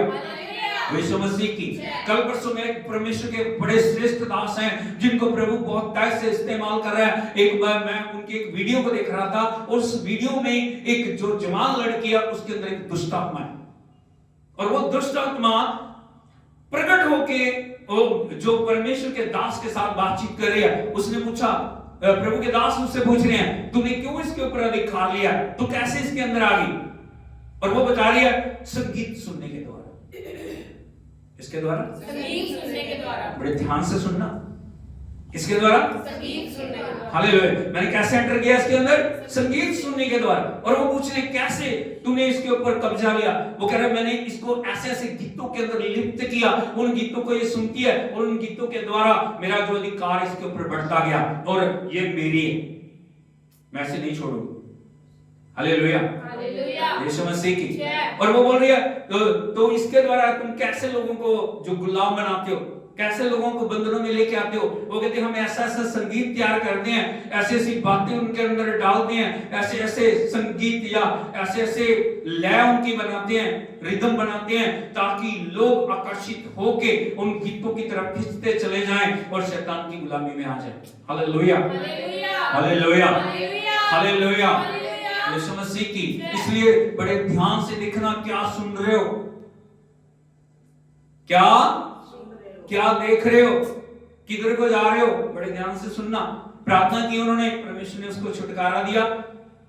यीशु मसीह की। कल परसों में एक परमेश्वर के बड़े श्रेष्ठ दास हैं जिनको प्रभु बहुत तय से इस्तेमाल कर रहा है। एक बार मैं उनकी एक वीडियो को देख रहा था, उस वीडियो में एक जो जवान लड़की है उसके अंदर एक दुष्ट आत्मा है, और वो दुष्ट आत्मा प्रकट होके जो परमेश्वर के दास के साथ बातचीत कर रही है। उसने पूछा, प्रभु के दास उससे पूछ रहे हैं, तूने क्यों इसके ऊपर अधिकार लिया, तू कैसे इसके अंदर आ गई? और वो बता रही है, संगीत सुनने के द्वारा। इसके द्वारा, संगीत सुनने के द्वारा। बड़े ध्यान से सुनना, किसके द्वारा? संगीत सुनने के द्वारा। हालेलुया। मैंने कैसे एंटर किया इसके अंदर? संगीत सुनने के द्वारा। और वो पूछ रहे, कैसे तूने इसके ऊपर कब्जा लिया? वो कह रहा, मैंने इसको ऐसे ऐसे गीतों के अंदर लिप्त किया, उन गीतों को ये सुनती है और उन गीतों के द्वारा मेरा जो अधिकार इसके ऊपर बढ़ता गया और ये मेरी है, मैं इसे नहीं छोड़ूंगा। हालेलुया, हालेलुया, यीशु मसीह की। और वो बोल रही है, तो इसके द्वारा तुम कैसे लोगों को जो गुलाम बनाते हो, कैसे लोगों को बंधनों में लेके आते हो? वो कहते हम ऐसा ऐसा संगीत तैयार करते हैं, ऐसी ऐसी बातें उनके अंदर डालते हैं, ऐसे ऐसे संगीत या ऐसे ऐसे लय उनकी बनाते हैं, रिदम बनाते हैं, ताकि लोग आकर्षित होके उन गीतों की तरफ खींचते चले जाएं और शैतान की गुलामी में आ जाएं। Hallelujah, hallelujah, hallelujah, Yeshu Masih की। इसलिए बड़े ध्यान से देखना, क्या सुन रहे हो, क्या देख रहे हो, किधर को जा रहे हो, बड़े ध्यान से सुनना। प्रार्थना की उन्होंने, परमेश्वर ने उसको छुटकारा दिया।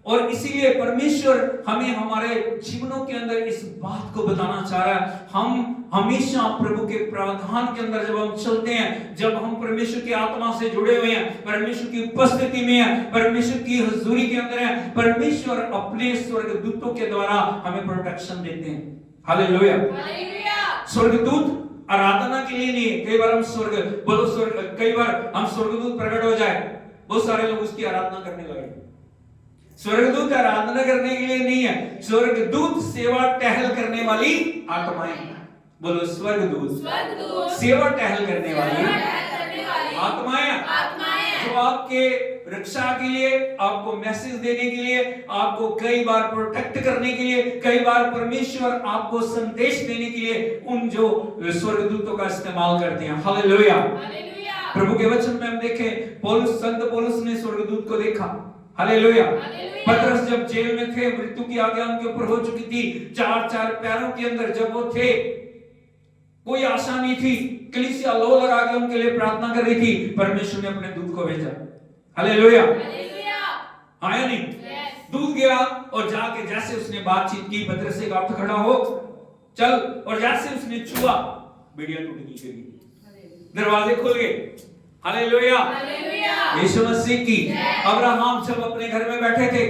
और इसीलिए परमेश्वर हमें हमारे जीवनों के अंदर इस बात को बताना चाह रहा है। हम हमेशा प्रभु के प्रावधान के अंदर जब हम चलते हैं, जब हम परमेश्वर की आत्मा से जुड़े हुए हैं, परमेश्वर की उपस्थिति में हैं, परमेश्वर की हुजूरी के अंदर हैं, परमेश्वर अपने स्वर्गदूतों के द्वारा हमें प्रोटेक्शन देते हैं। हालेलुया, स्वर्गदूत आराधना के लिए नहीं है। कई बार हम कई बार हम स्वर्गदूत प्रकट हो जाए, बहुत सारे लोग उसकी आराधना करने लगे। स्वर्गदूत आराधना करने के लिए नहीं है, स्वर्गदूत सेवा टहल करने वाली आत्माएं। बोलो, स्वर्गदूत सेवा टहल करने वाली आत्माएं, जो आपके रक्षा के लिए, आपको मैसेज देने के लिए, आपको कई बार प्रोटेक्ट करने के लिए, कई बार परमेश्वर आपको संदेश देने के लिए उन जो स्वर्गदूतों का इस्तेमाल करते हैं। हालेलुया, प्रभु के वचन में हम देखें, संत पौलुस ने स्वर्गदूत को देखा। हालेलुया, पतरस जब जेल में थे, मृत्यु की आज्ञा उनके ऊपर हो चुकी थी, चार पैरों के अंदर जब वो थे, कोई आशा नहीं थी, कलीसिया लो लगा के उनके लिए प्रार्थना कर रही थी, परमेश्वर ने अपने दूत को भेजा। हालेलुया, आया नहीं? दूत गया और जाके जैसे उसने बातचीत की, पतरस से कहा खड़ा हो, चल, और जैसे उसने छुआ, बेड़ियां टूट गई, दरवाजे खुल गए। हालेलुया, यीशु मसीह की। अब्राहम जब अपने घर में बैठे थे,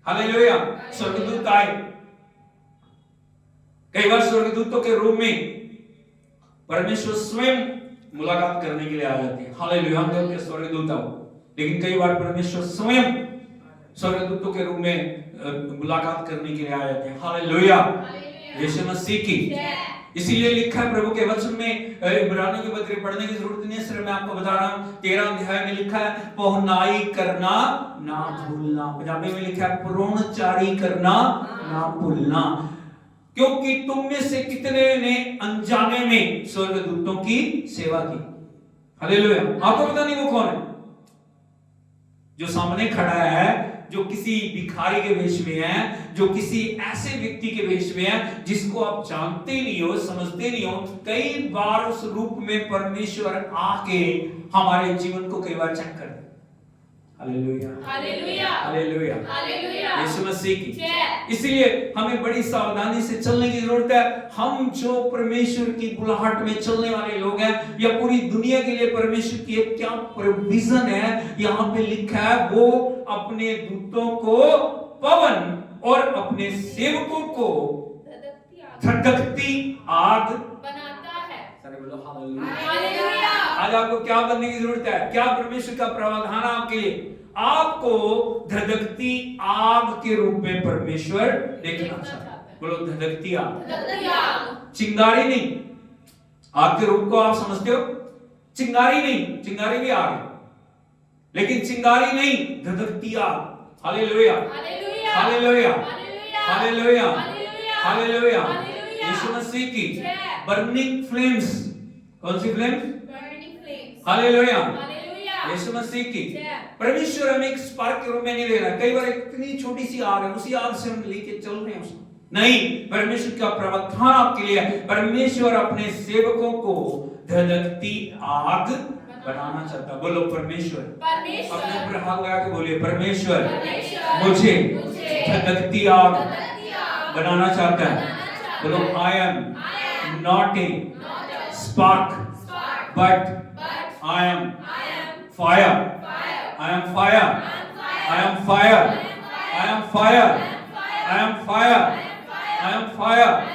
हालेलुया, स्वर्गदूत आए। कई बार स्वर्गदूतों के रूप में परमेश्वर स्वयं मुलाकात करने के लिए आ जाते हैं। हालेलुया, हम जब स्वर्गदूत आओ, लेकिन कई बार परमेश्वर स्वयं स्वर्गदूतों के रूप में मुलाकात करने के लिए आ जाते हैं। हालेलुया, यीशु मसीह की। इसीलिए लिखा है प्रभु के वचन में, इब्रानियों के पत्र पढ़ने की जरूरत नहीं है, सिर्फ मैं आपको बता रहा हूं, 13 अध्याय में लिखा है, पहुनाई करना ना भूलना। पंजाबी में लिखा है, पुरोणचारी करना ना भूलना, क्योंकि तुम में से कितने ने अनजाने में स्वर्गदूतों की सेवा की। हालेलुया, आपको पता नहीं वो कौन है जो सामने खड़ा है, जो किसी भिखारी के वेश में है, जो किसी ऐसे व्यक्ति के वेश में है जिसको आप जानते नहीं हो, समझते नहीं हो। कई बार उस रूप में परमेश्वर आके हमारे जीवन को कई बार चेक कर। Hallelujah, hallelujah, hallelujah, hallelujah, Yeshu Masih की। इसलिए हमें बड़ी सावधानी से चलने की जरूरत है। हम जो परमेश्वर की बुलाहट में चलने वाले लोग हैं, या पूरी दुनिया के लिए परमेश्वर की एक क्या प्रोविजन है, यहाँ पे लिखा है, वो अपने दूतों को पवन और अपने सेवकों को धधकती आग बनाता है। सारे बोलो हालेलुया। आज आपको क्या बनने की जरूरत है? क्या परमेश्वर का प्रावधान है आपके लिए? आपको धधकती आग के रूप में परमेश्वर देखना चाहता है। बोलो, धधकती आग, चिंगारी नहीं। आग के रूप को आप समझते हो? चिंगारी नहीं, चिंगारी भी आग है, लेकिन चिंगारी नहीं, धधकती आग। Hallelujah, hallelujah, hallelujah, hallelujah, Yeshu Masih की जय। बर्निंग फ्लेम्स, कौन सी flames? Burning flames. Hallelujah, Hallelujah. यीशु मसीह की। जय। परमेश्वर हमें एक स्पार्क के रूप में नहीं ले रहा। कई बार इतनी छोटी सी आग है, उसी आग से हम लेके चल रहे हैं उसको। नहीं, परमेश्वर का प्रावधान आपके लिए है। परमेश्वर अपने सेवकों को धधकती आग बनाना चाहता है। बोलो परमेश्वर। परमेश्वर। अपने ऊपर हाथ लगा के बोलिए परमेश्वर परमेश्वर मुझे मुझे धधकती आग धधकती आग बनाना चाहता है। बनाना चाहता बोलो है। I am I am not a not a spark spark, but but I am I am fire, fire. I am fire, I am fire. I am fire, I I am am fire, I am fire. I am fire, I am I am fire. fire,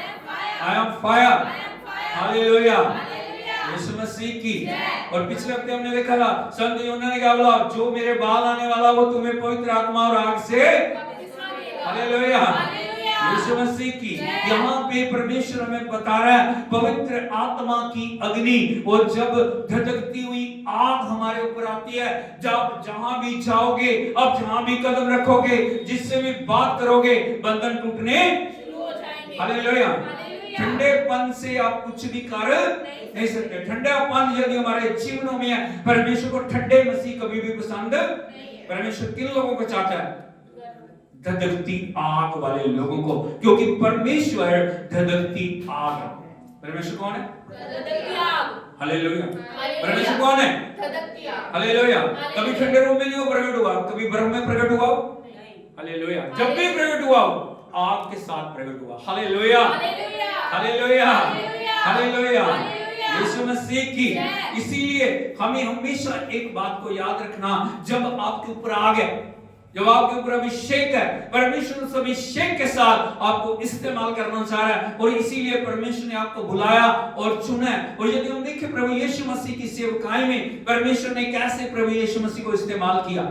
I am I am fire. fire। I am fire. Hallelujah, Hallelujah. यीशु मसीह की। जय। और पिछले हफ्ते हमने देखा था संत यूहन्ना ने क्या बोला, जो मेरे बाद आने वाला वो तुम्हें पवित्र आत्मा और आग से। बपतिस्मा देगा। Hallelujah, hallelujah. यीशु मसीह की। जय। यहाँ पे परमेश्वर हमें बता रहा है पवित्र आत्मा की अग्नि, और जब धधकती हुई आग हमारे ऊपर आती है, जब जहां भी जाओगे, अब जहां भी कदम रखोगे, जिससे भी बात करोगे, बंधन टूटने शुरू हो जाएंगे। हालेलुया। हालेलुया। ठंडेपन से आप कुछ भी कर नहीं सकते। ठंडापन यदि हमारे जीवनों में है, परमेश्वर को ठंडे मसीह कभी भी पसंद नहीं है। परमेश्वर किन लोगों को चाहता है? धधकती आग वाले लोगों को, क्योंकि परमेश्वर धधकती आग है। परमेश्वर कौन है? धधकती आग। हालेलुया। हालेलुया। परमेश्वर कौन है? धधकती आग। हालेलुया। हालेलुया। कभी ठंडे रूम में नहीं हो प्रकट हुआ, कभी बर्फ में प्रकट हुआ। नहीं। हालेलुया। जब भी प्रकट हुआ आग के साथ प्रकट हुआ। Hallelujah, hallelujah. Hallelujah, hallelujah. Hallelujah. Hallelujah. Yeshu Masih की। जय। इसीलिए हमें हमेशा एक बात को याद रखना, जब आपके ऊपर आग है, जब आपके ऊपर अभिषेक है, परमेश्वर उस अभिषेक के साथ आपको इस्तेमाल करना चाह रहा है, और इसीलिए परमेश्वर ने आपको बुलाया और चुना है। और यदि हम देखें प्रभु यीशु मसीह की सेवकाई में परमेश्वर ने कैसे प्रभु यीशु मसीह को इस्तेमाल किया।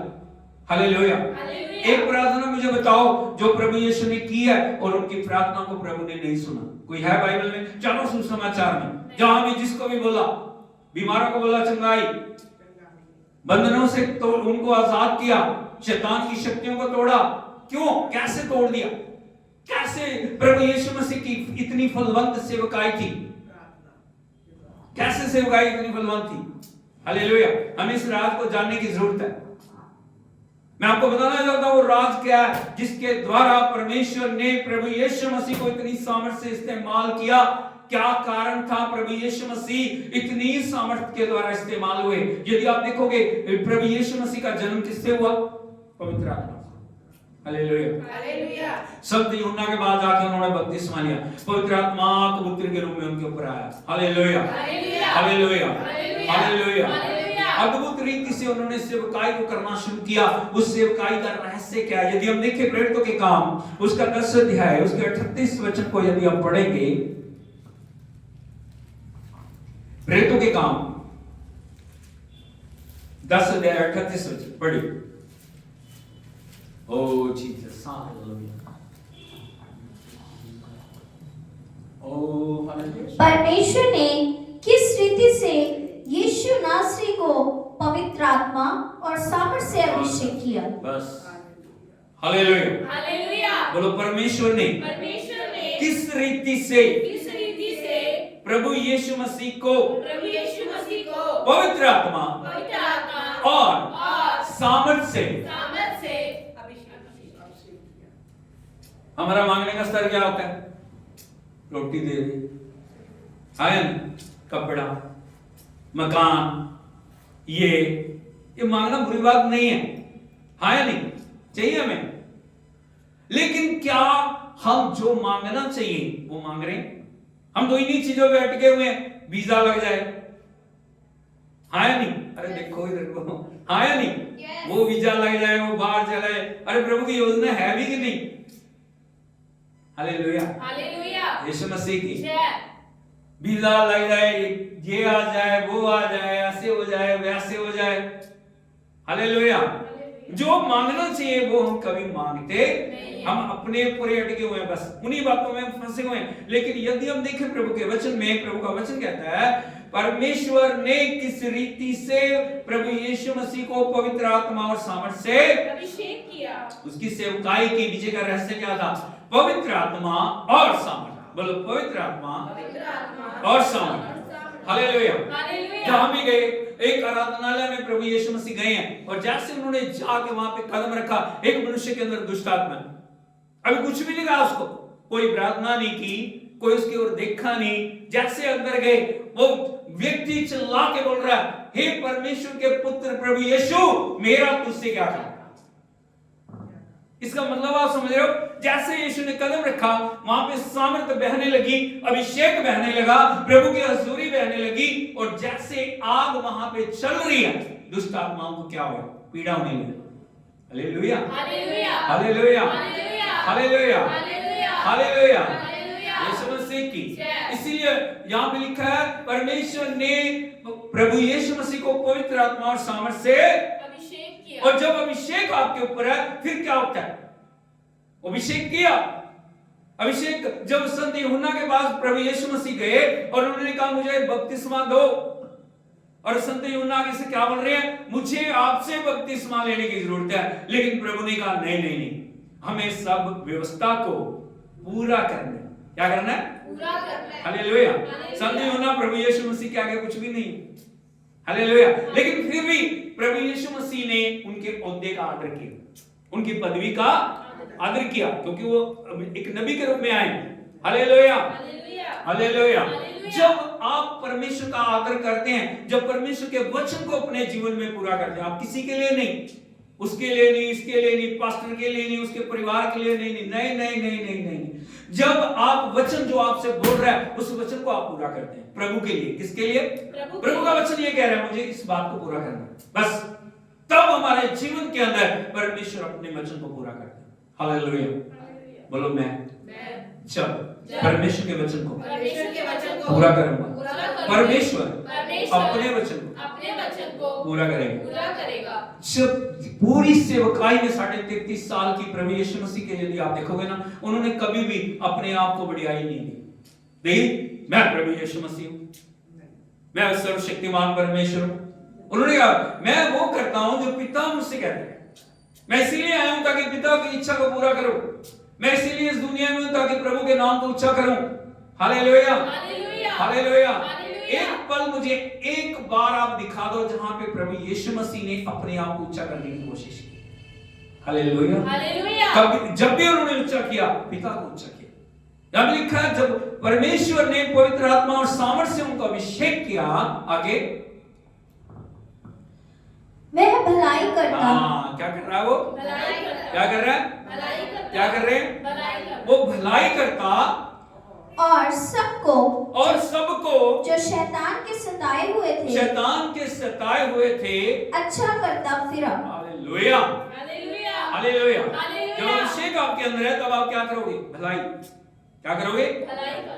हालेलुया। हालेलुया। एक प्रार्थना मुझे बताओ जो प्रभु यीशु ने की है और उनकी प्रार्थना को प्रभु ने नहीं सुना। कोई है बाइबल में? चलो सुसमाचार में जहां भी जिसको भी बोला, बीमारों को बोला चंगाई, बंधनों से तो उनको आजाद किया, शैतान की शक्तियों को तोड़ा। क्यों? कैसे तोड़ दिया? कैसे प्रभु यीशु मसीह की इतनी फलवंत सेवकाई थी? कैसे सेवकाई इतनी फलवंत थी? हालेलुया। हमें इस राज को जानने की जरूरत है। मैं आपको बताना चाहता हूं वो राज क्या है जिसके द्वारा परमेश्वर ने प्रभु यीशु मसीह को इतनी सामर्थ्य से इस्तेमाल किया। क्या कारण था प्रभु यीशु मसीह इतनी सामर्थ्य के द्वारा इस्तेमाल हुए? यदि आप देखोगे प्रभु यीशु मसीह का जन्म किससे हुआ? पवित्र आत्मा से। हालेलुया। हालेलुया। संत यूहन्ना के बाद जाके उन्होंने बपतिस्मा लिया, पवित्र आत्मा कबूतर के रूप में उनके ऊपर आया। Hallelujah, hallelujah. Hallelujah, hallelujah. Hallelujah. Hallelujah. अद्भुत रीति से उन्होंने सेवकाई को करना शुरू किया। उस सेवकाई का रहस्य क्या है? यदि हम देखें प्रेरितों के काम उसका 10 अध्याय उसके 38 वचन को यदि आप पढ़ेंगे, प्रेरितों के काम 10 अध्याय 38 वचन पढ़िए। ओ जीसस, हालेलुया, ओ हालेलुया। परमेश्वर ने किस रीति से यीशु नासरी को पवित्र आत्मा और सामर्थ्य से अभिषेक किया? बस हालेलुया। हालेलुया। बोलो परमेश्वर ने परमेश्वर ने किस रीति से किस रीति से प्रभु यीशु मसीह को प्रभु यीशु मसीह को पवित्र आत्मा पवित्र आत्मा और सामर्थ्य से। सामर्थ से अभिषेक। हमारा मांगने का स्तर क्या होता है? रोटी दे दे, आयन, कपड़ा, मकान, ये मांगना बुरी बात नहीं है, हाँ या नहीं? चाहिए हमें। लेकिन क्या हम जो मांगना चाहिए वो मांग रहे हैं? हम तो इन्हीं चीजों पे अटके हुए हैं। वीजा लग जाए, हाँ या नहीं? अरे देखो इधर को, हाँ या नहीं? Yes. वो वीजा लग जाए, वो बाहर चले। अरे प्रभु की योजना है भी कि नहीं? Hallelujah, hallelujah. यीशु मसीह की। जय। वीजा लग जाए, ये आ जाए, वो आ जाए, ऐसे हो जाए, वैसे हो जाए। हालेलुया। जो मांगना चाहिए वो हम कभी मांगते नहीं। हम अपने पूरे अटके हुए हैं, बस उन्हीं बातों में फंसे हुए हैं। लेकिन यदि हम देखें प्रभु के वचन में, प्रभु का वचन कहता है परमेश्वर ने किस रीति से प्रभु यीशु मसीह को पवित्र आत्मा और सामर्थ्य से अभिषेक किया। उसकी सेवकाई के पीछे का रहस्य क्या था? पवित्र आत्मा और सामर्थ्य। बोलो पवित्र आत्मा पवित्र आत्मा और सामर्थ। हालेलुया। हालेलुया। जहां भी गए, एक आराधनालय में प्रभु यीशु मसीह गए हैं और जैसे उन्होंने जाके वहां पे कदम रखा, एक मनुष्य के अंदर दुष्ट आत्मा, अभी कुछ भी नहीं कहा उसको, कोई प्रार्थना नहीं की, कोई उसकी ओर देखा नहीं, जैसे अंदर गए वो व्यक्ति चिल्ला के बोल रहा है, हे परमेश्वर के पुत्र प्रभु यीशु, मेरा तुझसे क्या काम। इसका मतलब आप समझ रहे हो, जैसे यीशु ने कदम रखा वहां पे सामर्थ बहने लगी, अभिषेक बहने लगा, प्रभु की हजूरी बहने लगी, और जैसे आग वहां पे चल रही है, दुष्ट आत्माओं को क्या हुआ, पीड़ा होने लगी। Hallelujah hallelujah. Hallelujah hallelujah. Hallelujah hallelujah. Hallelujah. Yeshu Masih की, जय। इसीलिए यहाँ पे लिखा है, परमेश्वर ने प्रभु यीशु मसीह को पवित्र आत्मा और सामर्थ से अभिषेक किया। और जब अभिषेक आपके ऊपर है फिर क्या होता है, अभिषेक किया। अभिषेक जब संत यूहन्ना के पास प्रभु यीशु मसीह गए और उन्होंने कहा मुझे बपतिस्मा दो, और संत यूहन्ना आगे से क्या बोल रहे हैं, मुझे आपसे बपतिस्मा लेने की जरूरत है, लेकिन प्रभु ने कहा नहीं नहीं नहीं, हमें सब व्यवस्था को पूरा करना है। क्या करना है, पूरा करना है। हालेलुया। हालेलुया। संत यूहन्ना प्रभु यीशु मसीह के आगे कुछ भी नहीं, हालेलुया। लेकिन फिर भी प्रभु यीशु मसीह ने उनके ओहदे का आदर किया, उनकी पदवी का आदर किया, क्योंकि वो एक नबी के रूप में आए। Hallelujah hallelujah. हालेलुया। हालेलुया। जब आप परमेश्वर का आदर करते हैं, जब परमेश्वर के वचन को अपने जीवन में पूरा करते हैं, आप किसी के लिए नहीं, उसके लिए नहीं, इसके लिए नहीं, पास्टर के लिए नहीं, उसके परिवार के लिए नहीं, नहीं नहीं नहीं नहीं नहीं। जब आप वचन जो आपसे बोल रहा है उस वचन को आप पूरा करते हैं प्रभु के लिए। किसके लिए, प्रभु का वचन ये कह रहा है मुझे इस बात को पूरा करना है, बस तब हमारे जीवन के अंदर परमेश्वर अपने वचन को पूरा करते हैं। हालेलुया। बोलो मैं जब परमेश्वर के वचन को पूरा करूंगा, परमेश्वर अपने वचन को पूरा करेगा। जब पूरी सेवकाई में 33.5 साल की प्रभु यीशु मसीह के, यदि आप देखोगे ना, उन्होंने कभी भी अपने आप को बड़ाई नहीं दी। नहीं, मैं प्रभु यीशु मसीह हूं, मैं सर्वशक्तिमान परमेश्वर हूं। उन्होंने कहा मैं वो करता हूं जो पिता मुझसे कहते हैं, मैं इसीलिए आया हूं ताकि पिता की इच्छा को पूरा करूं, मैं इसीलिए इस दुनिया में हूं ताकि प्रभु के नाम को ऊंचा करूं। Hallelujah hallelujah. एक पल मुझे एक बार आप दिखा दो जहां पे प्रभु यीशु मसीह ने अपने आप को ऊंचा करने की कोशिश की। हालेलुया। कभी जब भी उन्होंने ऊंचा किया, पिता को ऊंचा किया। यहां लिखा है जब परमेश्वर ने पवित्र आत्मा और सामर्थ्य से उनको अभिषेक किया, आगे वह भलाई करता। क्या कर रहा है वो, क्या कर रहा है, क्या कर रहे हैं, वो भलाई करता और सबको जो शैतान के सताए हुए थे अच्छा करता फिरा। Hallelujah hallelujah. जब अभिषेक आपके अंदर है तब आप क्या करोगे, भलाई। क्या करोगे,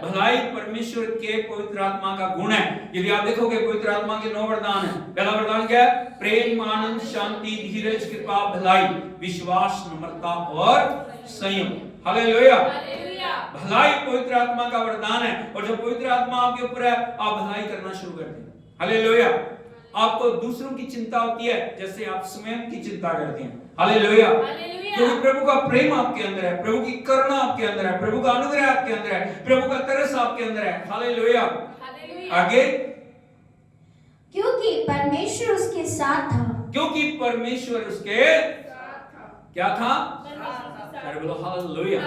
भलाई। परमेश्वर के पवित्र आत्मा का गुण है। यदि आप देखोगे पवित्र आत्मा के 9 वरदान है। पहला वरदान क्या है, प्रेम, आनंद, शांति, धीरज, कृपा, भलाई, विश्वास, नम्रता और संयम। हालेलुया। भलाई पवित्र आत्मा का वरदान है, और जब पवित्र आत्मा आपके ऊपर है आप भलाई करना शुरू करते हैं। हालेलुया। आपको दूसरों की चिंता होती है जैसे आप स्वयं की चिंता करते हैं। हालेलुया। क्योंकि प्रभु का प्रेम आपके अंदर है, प्रभु की करुणा आपके अंदर है, प्रभु का अनुग्रह आपके अंदर है, प्रभु का तरस आपके अंदर है। हालेलुया। आगे, क्योंकि परमेश्वर उसके साथ था। क्योंकि परमेश्वर उसके क्या था, बोलो हालेलुया।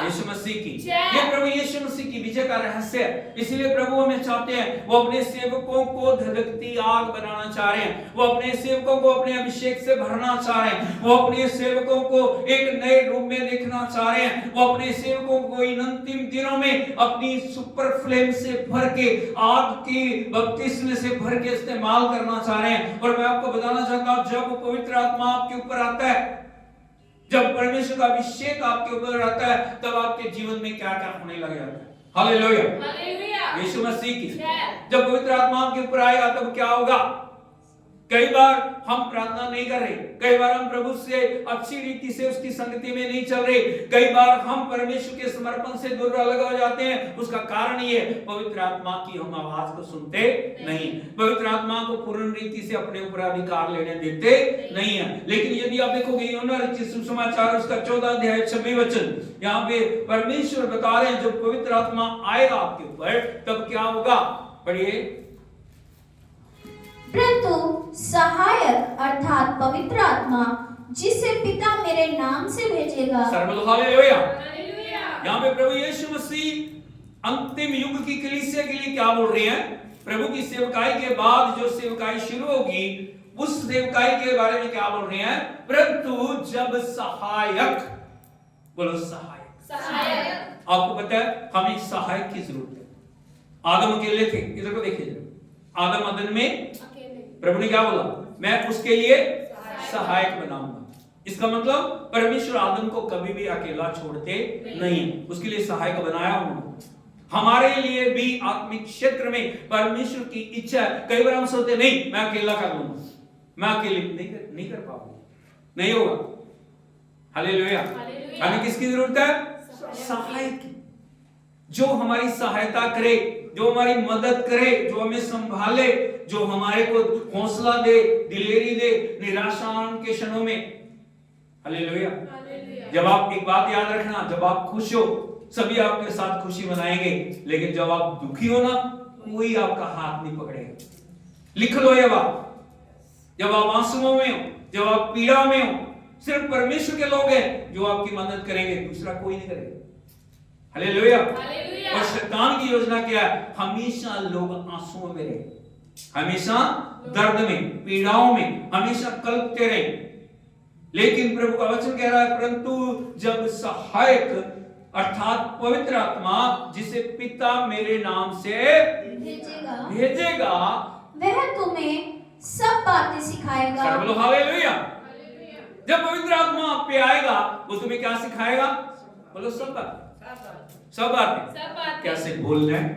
यीशु मसीह की, ये प्रभु यीशु मसीह की विजय का रहस्य है। इसलिए प्रभु हमें चाहते हैं, वो अपने सेवकों को धधकती आग बनाना चाह रहे हैं, वो अपने सेवकों को अपने अभिषेक से भरना चाह रहे हैं, वो अपने सेवकों को एक नए रूप में देखना चाह रहे हैं, वो अपने सेवकों को इन अंतिम दिनों में अपनी सुपर फ्लेम से भर के, आग की बपतिस्मे से भर के इस्तेमाल करना चाह रहे हैं। और मैं आपको बताना चाहता हूं, जब पवित्र आत्मा आपके ऊपर आता है, जब परमेश्वर का अभिषेक आपके ऊपर आता है, तब आपके जीवन में क्या क्या होने लग जाता है। हालेलुया। यीशु मसीह की, जब पवित्र आत्मा आपके ऊपर आएगा तब क्या होगा, कई बार हम प्रार्थना नहीं कर रहे, कई बार हम प्रभु से अच्छी रीति से उसकी संगति में नहीं चल रहे, कई बार हम परमेश्वर के समर्पण से दूर अलग हो जाते हैं। उसका कारण ये है, पवित्र आत्मा की हम आवाज को सुनते नहीं, पवित्र आत्मा को पूर्ण रीति से अपने ऊपर अधिकार लेने देते नहीं है। लेकिन यदि आप देखोगे यूहन्ना रचित सुसमाचार उसका 14 अध्याय 26 वचन, यहाँ पे परमेश्वर बता रहे हैं जब पवित्र आत्मा आएगा आपके ऊपर तब क्या होगा, पढ़िए। परंतु सहायक अर्थात पवित्र आत्मा जिसे पिता मेरे नाम से भेजेगा। सर्वलोक हालेलुया। हालेलुया। यहाँ पे प्रभु यीशु मसीह अंतिम युग की कलीसिया के लिए क्या बोल रहे हैं, प्रभु की सेवकाई के बाद जो सेवकाई शुरू होगी उस सेवकाई के बारे में क्या बोल रहे हैं, परंतु जब सहायक, बोलो सहायक, सहायक। आपको पता है हमें सहायक की जरूरत है। आदम अकेले थे, इधर को देखिए, आदम अदन में प्रभु ने क्या बोला, मैं उसके लिए सहायक बनाऊंगा। इसका मतलब परमेश्वर आदम को कभी भी अकेला छोड़ते नहीं है, उसके लिए सहायक बनाया उन्होंने। हमारे लिए भी आत्मिक क्षेत्र में परमेश्वर की इच्छा है। कई बार हम सोचते नहीं मैं अकेला कर लूंगा, मैं अकेले नहीं कर पाऊंगा, नहीं होगा। हालेलुया। हमें किसकी जरूरत है, सहायक की, जो हमारी सहायता करे, जो हमारी मदद करे, जो हमें संभाले, जो हमारे को हौसला दे, दिलेरी दे निराशा के क्षणों में। हालेलुया। जब आप एक बात याद रखना, जब आप खुश हो सभी आपके साथ खुशी मनाएंगे, लेकिन जब आप दुखी हो ना कोई आपका हाथ नहीं पकड़ेगा। लिख लो ये बात, जब आप आंसुओं में हो, जब आप पीड़ा में हो, सिर्फ परमेश्वर के लोग हैं जो आपकी मदद करेंगे, दूसरा कोई नहीं करेगा। हालेलुया। और शैतान की योजना क्या है, हमेशा लोग आंसुओं में रहे, हमेशा दर्द में, पीड़ाओं में, हमेशा कल्पते रहे। लेकिन प्रभु का वचन कह रहा है, परंतु जब सहायक अर्थात पवित्र आत्मा जिसे पिता मेरे नाम से भेजेगा वह तुम्हें सब बातें सिखाएगा। बोलो हालेलुया। जब पवित्र आत्मा आप पे आएगा वो तुम्हें क्या सिखाएगा, बोलो सब बातें, सब बातें। कैसे बोलना है,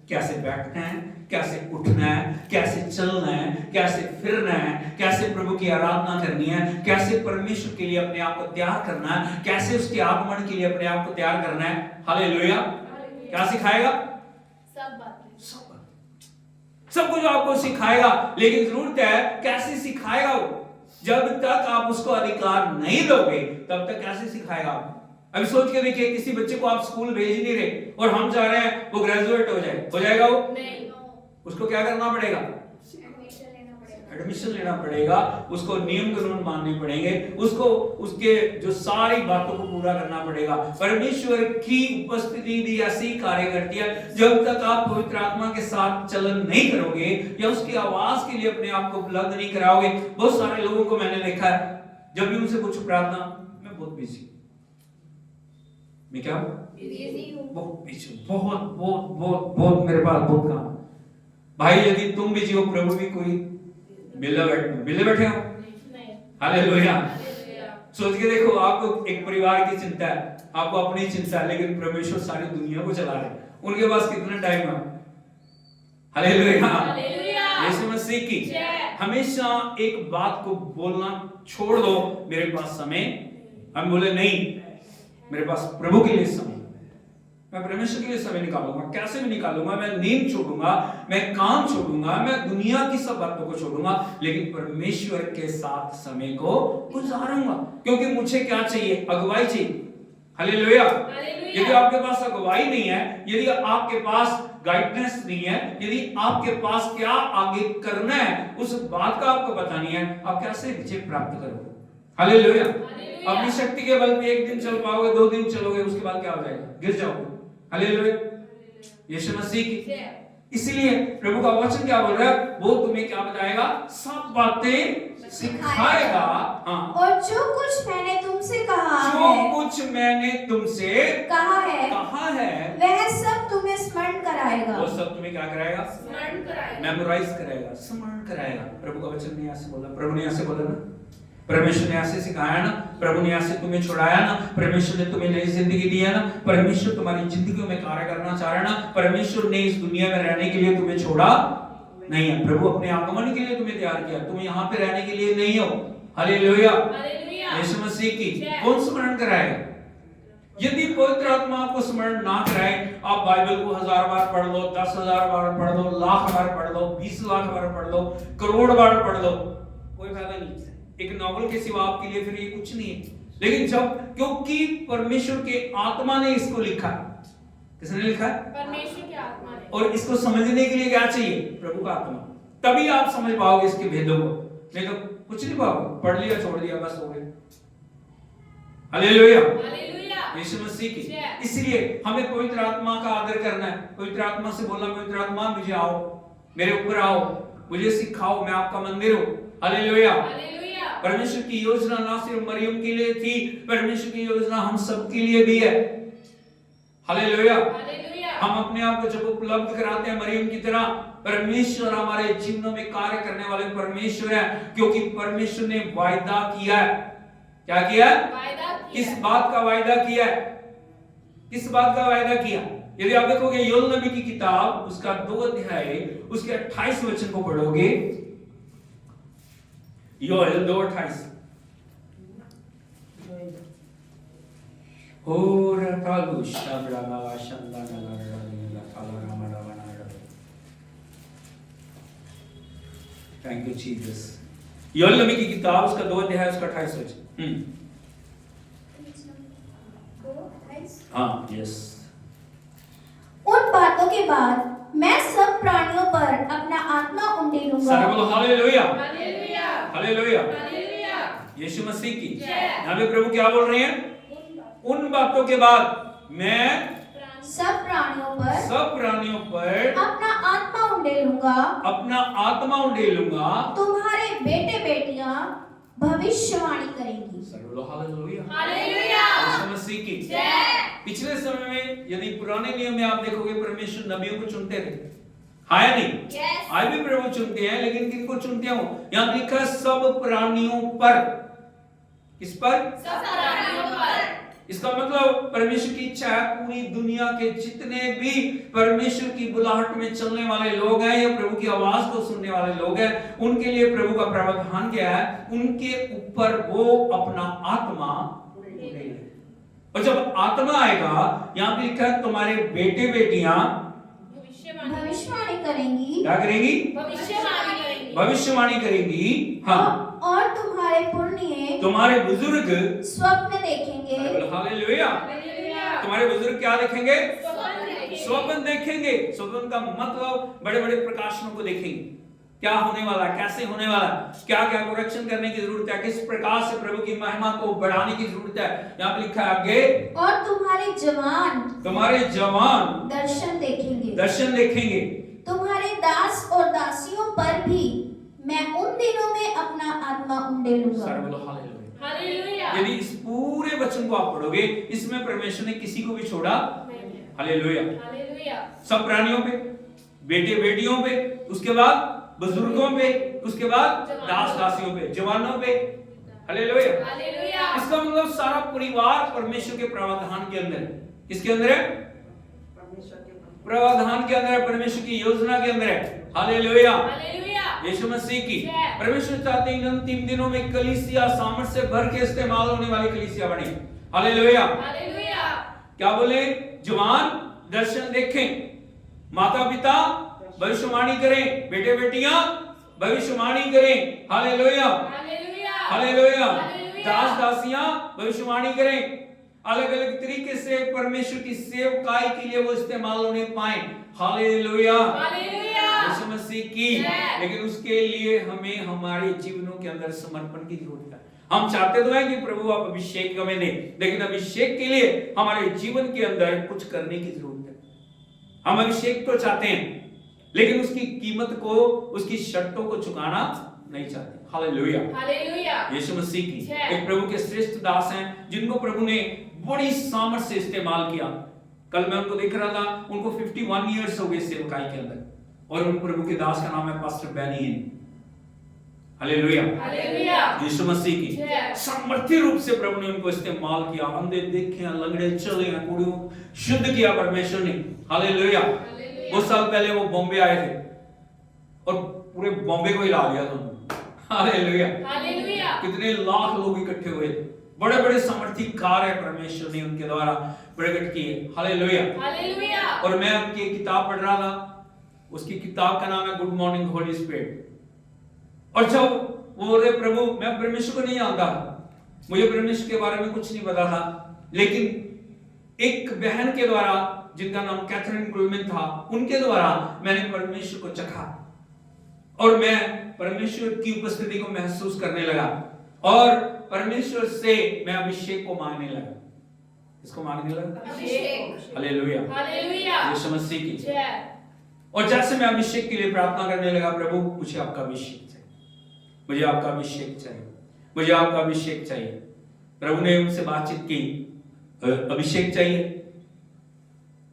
कैसे बैठना है, कैसे उठना है, कैसे चलना है, कैसे फिरना है, कैसे प्रभु की आराधना करनी है, कैसे परमेश्वर के लिए अपने आप को तैयार करना है, कैसे उसके आगमन के लिए अपने आप को तैयार करना है। हालेलुया। क्या सिखाएगा, सब बातें, सब कुछ आपको सिखाएगा। लेकिन जरूरत है कैसे सिखाएगा वो, जब तक आप उसको अधिकार नहीं दोगे तब तक कैसे सिखाएगा आपको। अभी सोच के देखिए, किसी बच्चे को आप स्कूल भेज नहीं रहे और हम चाह रहे हैं वो ग्रेजुएट हो जाए, हो जाएगा वो नहीं, उसको क्या करना पड़ेगा, एडमिशन लेना पड़ेगा, उसको नियम कानून मानने पड़ेंगे, उसको उसके जो सारी बातों को पूरा करना पड़ेगा। परमेश्वर की उपस्थिति भी ऐसी कार्य करती है, जब तक आप पवित्र आत्मा के साथ चलन नहीं करोगे या उसकी आवाज के लिए अपने आप को उपलब्ध नहीं कराओगे। बहुत सारे लोगों को मैंने देखा है, जब भी उनसे कुछ प्रार्थना, मैं बहुत बिजी, मैं क्या बहुत बिजी, बहुत बहुत बहुत बहुत मेरे पास बहुत काम। भाई यदि तुम बिजी हो, प्रभु भी कोई बिल्ले बैठे हो। हालेलुया। सोच के देखो, आपको एक परिवार की चिंता है, आपको अपनी चिंता है, लेकिन परमेश्वर सारी दुनिया को चला रहे हैं, उनके पास कितना टाइम है। हालेलुया। यीशु मसीह की हमेशा एक बात को बोलना छोड़ दो, मेरे पास समय, हम बोले नहीं मेरे पास प्रभु के लिए समय, मैं परमेश्वर के लिए समय निकालूंगा। कैसे भी निकालूंगा, मैं नींद छोड़ूंगा, मैं काम छोड़ूंगा, मैं दुनिया की सब बातों को छोड़ूंगा, लेकिन परमेश्वर के साथ समय को गुजारूंगा, क्योंकि मुझे क्या चाहिए, अगुवाई चाहिए। हालेलुया। यदि आपके पास अगुवाई नहीं है, यदि आपके पास गाइडेंस नहीं है, यदि आपके पास क्या आगे करना है उस बात का आपको पता नहीं है, आप कैसे विजय प्राप्त करोगे। हालेलुया। अपनी शक्ति के बल पे एक दिन चल पाओगे, 2 दिन चलोगे, उसके बाद क्या हो जाएगा, गिर जाओगे। हालेलुया। यीशु मसीह की इसलिए प्रभु का वचन क्या बोल रहा है, वो तुम्हें क्या बताएगा, सब बातें सिखाएगा। हाँ। और जो कुछ मैंने तुमसे कहा है वह सब तुम्हें स्मरण कराएगा। वो सब तुम्हें क्या कराएगा, स्मरण कराएगा, मेमोराइज कराएगा, स्मरण कराएगा। प्रभु का वचन ने ऐसे बोला, प्रभु ने ऐसे बोला ना, परमेश्वर ने ऐसे सिखाया ना, प्रभु ने ऐसे तुम्हें छुड़ाया ना, परमेश्वर ने तुम्हें नई जिंदगी दी है ना, परमेश्वर तुम्हारी जिंदगियों में कार्य करना चाह रहा है ना, परमेश्वर ने इस दुनिया में रहने के लिए तुम्हें छोड़ा नहीं है। प्रभु अपने आगमन के लिए तुम्हें तैयार किया, तुम यहाँ पे रहने के लिए नहीं हो। Hallelujah, hallelujah. यीशु मसीह की जय। कौन स्मरण कराएगा? यदि पवित्र आत्मा आपको स्मरण ना कराए, आप बाइबल को 1000 बार पढ़ लो, 10,000 बार पढ़ लो, लाख बार पढ़ लो, 20 लाख बार पढ़ लो, करोड़ बार पढ़ लो, कोई फायदा नहीं। एक नॉवल के सिवा आपके लिए फिर ये कुछ नहीं है। लेकिन जब, क्योंकि परमेश्वर के आत्मा ने इसको लिखा, किसने लिखा है? परमेश्वर की आत्मा ने। और इसको समझने के लिए क्या चाहिए? प्रभु का आत्मा। तभी आप समझ पाओगे इसके भेदों को, नहीं तो कुछ नहीं पाओगे। पढ़ लिया, छोड़ दिया, बस हो गया। Hallelujah, hallelujah. यीशु मसीह की। जय। इसलिए हमें पवित्र आत्मा का आदर करना है। पवित्र आत्मा से बोलना, पवित्र आत्मा मुझे आओ, मेरे ऊपर आओ, मुझे सिखाओ, मैं आपका मंदिर हूँ। हालेलुया। हालेलुया। परमेश्वर की योजना ना सिर्फ मरियम के लिए थी, परमेश्वर की योजना हम सब के लिए भी है। हालेलुया। हालेलुया। हम अपने आप को जब उपलब्ध कराते हैं मरियम की तरह, परमेश्वर हमारे जीवनों में कार्य करने वाले परमेश्वर है, क्योंकि परमेश्वर ने वायदा किया है। क्या किया? वायदा किया। किस बात का वायदा किया? किस बात का वायदा किया? यदि आप देखोगे योएल नबी की किताब, उसका 2 अध्याय, उसके 28 वचन को पढ़ोगे, योएल 2:28। Thank you Jesus. योएल नबी की किताब, उसका 2 अध्याय, उसका 28 वचन। हाँ, यस। उन बातों के बाद मैं सब प्राणियों पर अपना आत्मा उंडेलूंगा। सारे बोलो hallelujah, hallelujah. Hallelujah. Hallelujah. Yeshu Masih की। जय। यहाँ पे प्रभु क्या बोल रहे हैं? उन बातों के बाद मैं सब प्राणियों पर अपना आत्मा उंडेलूंगा। उंडेलूंगा। तुम्हारे बेटे बेटियां भविष्यवाणी करेंगी। सारे बोलो हालेलुया, हालेलुया। यीशु मसीह की। जय। पिछले समय में यदि पुराने नियम में आप देखोगे, परमेश्वर नबियों को चुनते थे, हाँ या नहीं? यस। आज भी प्रभु चुनते हैं, लेकिन किनको चुनते हो? यहाँ लिखा सब प्राणियों पर। किस पर? सब प्राणियों पर। इसका मतलब परमेश्वर की इच्छा है पूरी दुनिया के जितने भी परमेश्वर की बुलाहट में चलने वाले लोग हैं या प्रभु की आवाज को सुनने वाले लोग हैं, उनके लिए प्रभु का प्रावधान क्या है? उनके ऊपर वो अपना आत्मा उड़ेगा। और जब आत्मा आएगा, यहाँ पे लिखा है तुम्हारे बेटे बेटियां भविष्यवाणी करेंगी। क्या करेंगी? भविष्यवाणी करेंगी। भविष्यवाणी करेंगी। हाँ, और तुम्हारे पुण्य तुम्हारे बुजुर्ग स्वप्न देखेंगे। हालेलुया। हालेलुया। तुम्हारे बुजुर्ग क्या देखेंगे? स्वप्न देखेंगे। स्वप्न देखेंगे। स्वप्न का मतलब बड़े बड़े प्रकाशनों को देखेंगे। क्या होने वाला है, कैसे होने वाला है, क्या क्या करेक्शन करने की जरूरत है, किस प्रकार से प्रभु की महिमा को बढ़ाने की जरूरत है। यहाँ पे लिखा है आगे, और तुम्हारे जवान दर्शन देखेंगे। देखेंगे। तुम्हारे दास और दासियों पर भी मैं उन दिनों में अपना आत्मा उंडेलूंगा। सारे बोलो हालेलुया। हालेलुया। यदि इस पूरे वचन को आप पढ़ोगे, इसमें परमेश्वर ने किसी को भी छोड़ा? हालेलुया। हालेलुया। सब प्राणियों पे, बेटे बेटियों पे, उसके बाद बुजुर्गों पे, उसके बाद दास दासियों पे, जवानों पे। हालेलुया। हालेलुया। इसका मतलब सारा परिवार परमेश्वर के प्रावधान के अंदर है। किसके अंदर है? प्रावधान के अंदर है, परमेश्वर की योजना के अंदर है। हालेलुया। हालेलुया। यीशु मसीह की। जय। परमेश्वर चाहते हैं इन अंतिम दिनों में कलीसिया सामर्थ से भर के इस्तेमाल होने वाली कलीसिया बने। हालेलुया। हालेलुया। क्या बोले? जवान दर्शन देखें, माता पिता भविष्यवाणी करें, बेटे बेटियां भविष्यवाणी करें। हालेलुया। हालेलुया। हालेलुया। हालेलुया। दास दासियां भविष्यवाणी करें। अलग अलग तरीके से परमेश्वर की सेवकाई के लिए वो इस्तेमाल होने पाए। हालेलुया। हालेलुया। यीशु मसीह की। जय। लेकिन उसके लिए हमें हमारे जीवनों के अंदर समर्पण की जरूरत है। हम चाहते तो हैं कि प्रभु आप अभिषेक हमें दे, लेकिन अभिषेक के लिए हमारे जीवन के अंदर कुछ करने की जरूरत है। हम अभिषेक तो चाहते हैं, लेकिन उसकी कीमत को, उसकी शर्तों को चुकाना नहीं चाहते। हालेलुया। हालेलुया। यीशु मसीह की। जय। एक प्रभु के श्रेष्ठ दास हैं, जिनको प्रभु ने बड़ी सामर्थ से इस्तेमाल किया। कल मैं उनको देख रहा था, उनको 51 इयर्स हो गए सेवकाई के अंदर, और उन प्रभु के दास का नाम है पास्टर बैनी है। हालेलुया। हालेलुया। यीशु मसीह की। जय। सामर्थ्य रूप से प्रभु ने उनको इस्तेमाल किया। अंधे देखे, लंगड़े चले, कुड़ियों शुद्ध किया परमेश्वर ने। हालेलुया। हालेलुया। 2 साल पहले वो बॉम्बे आए थे और पूरे बॉम्बे को हिला दिया तुमने। हालेलुया। हालेलुया। कितने लाख लोग इकट्ठे हुए, बड़े बड़े सामर्थी कार्य परमेश्वर ने उनके द्वारा प्रकट किए। हालेलुया। हालेलुया। और मैं उनकी किताब पढ़ रहा था, उसकी किताब का नाम है गुड मॉर्निंग होली स्पिरिट। और जब वो बोल रहे प्रभु मैं परमेश्वर को नहीं जानता, मुझे परमेश्वर के बारे में कुछ नहीं पता था, लेकिन एक बहन के द्वारा जिनका नाम कैथरीन कुलमिन था, उनके द्वारा मैंने परमेश्वर को चखा और मैं परमेश्वर की उपस्थिति को महसूस करने लगा और परमेश्वर से मैं अभिषेक को मांगने लगा। इसको मांगने लगा। अभिषेक। हालेलुया। हालेलुया। यीशु मसीह की जय। जय। और जैसे मैं अभिषेक के लिए प्रार्थना करने लगा, प्रभु मुझे आपका अभिषेक चाहिए, मुझे आपका अभिषेक चाहिए, मुझे आपका अभिषेक चाहिए। प्रभु ने उनसे बातचीत की, अभिषेक चाहिए?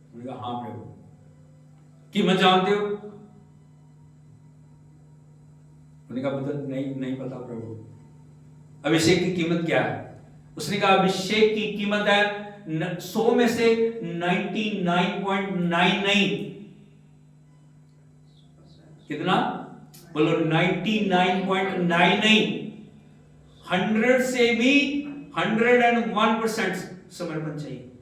उन्होंने कहा हाँ प्रभु। कीमत जानते हो? उन्होंने कहा नहीं पता प्रभु। अभिषेक की कीमत क्या है? उसने कहा अभिषेक की कीमत है 100 में से 99.99। कितना? बोलो 99.99। 100 से भी 101% समर्पण चाहिए।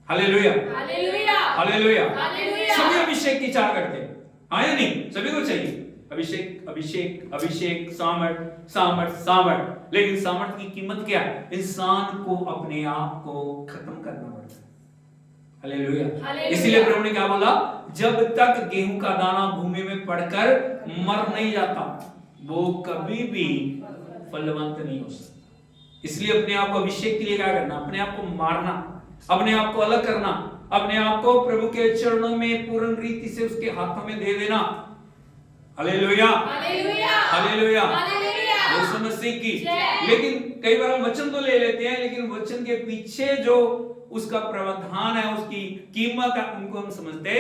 हालेलुया। हालेलुया। हालेलुया। हालेलुया। सभी अभिषेक की चाह करते हैं, हाँ या नहीं? सभी को चाहिए अभिषेक, अभिषेक, अभिषेक, सामर्थ, सामर्थ, सामर्थ। लेकिन सामर्थ की कीमत क्या है? इंसान को अपने आप को खत्म करना पड़ता है। हालेलुया। हालेलुया। इसीलिए प्रभु ने क्या बोला? जब तक गेहूं का दाना भूमि में पड़कर मर नहीं जाता, वो कभी भी फलवंत नहीं हो सकता। इसलिए अपने आप को अभिषेक के लिए क्या करना? अपने आप को मारना, अपने आप को अलग करना, अपने आप को प्रभु के चरणों में पूर्ण रीति से उसके हाथों में दे देना। Hallelujah. Hallelujah. Hallelujah. Hallelujah. Yeshu Masih की। जय। लेकिन कई बार हम वचन तो ले लेते हैं, लेकिन वचन के पीछे जो उसका प्रावधान है, उसकी कीमत है, उनको हम समझते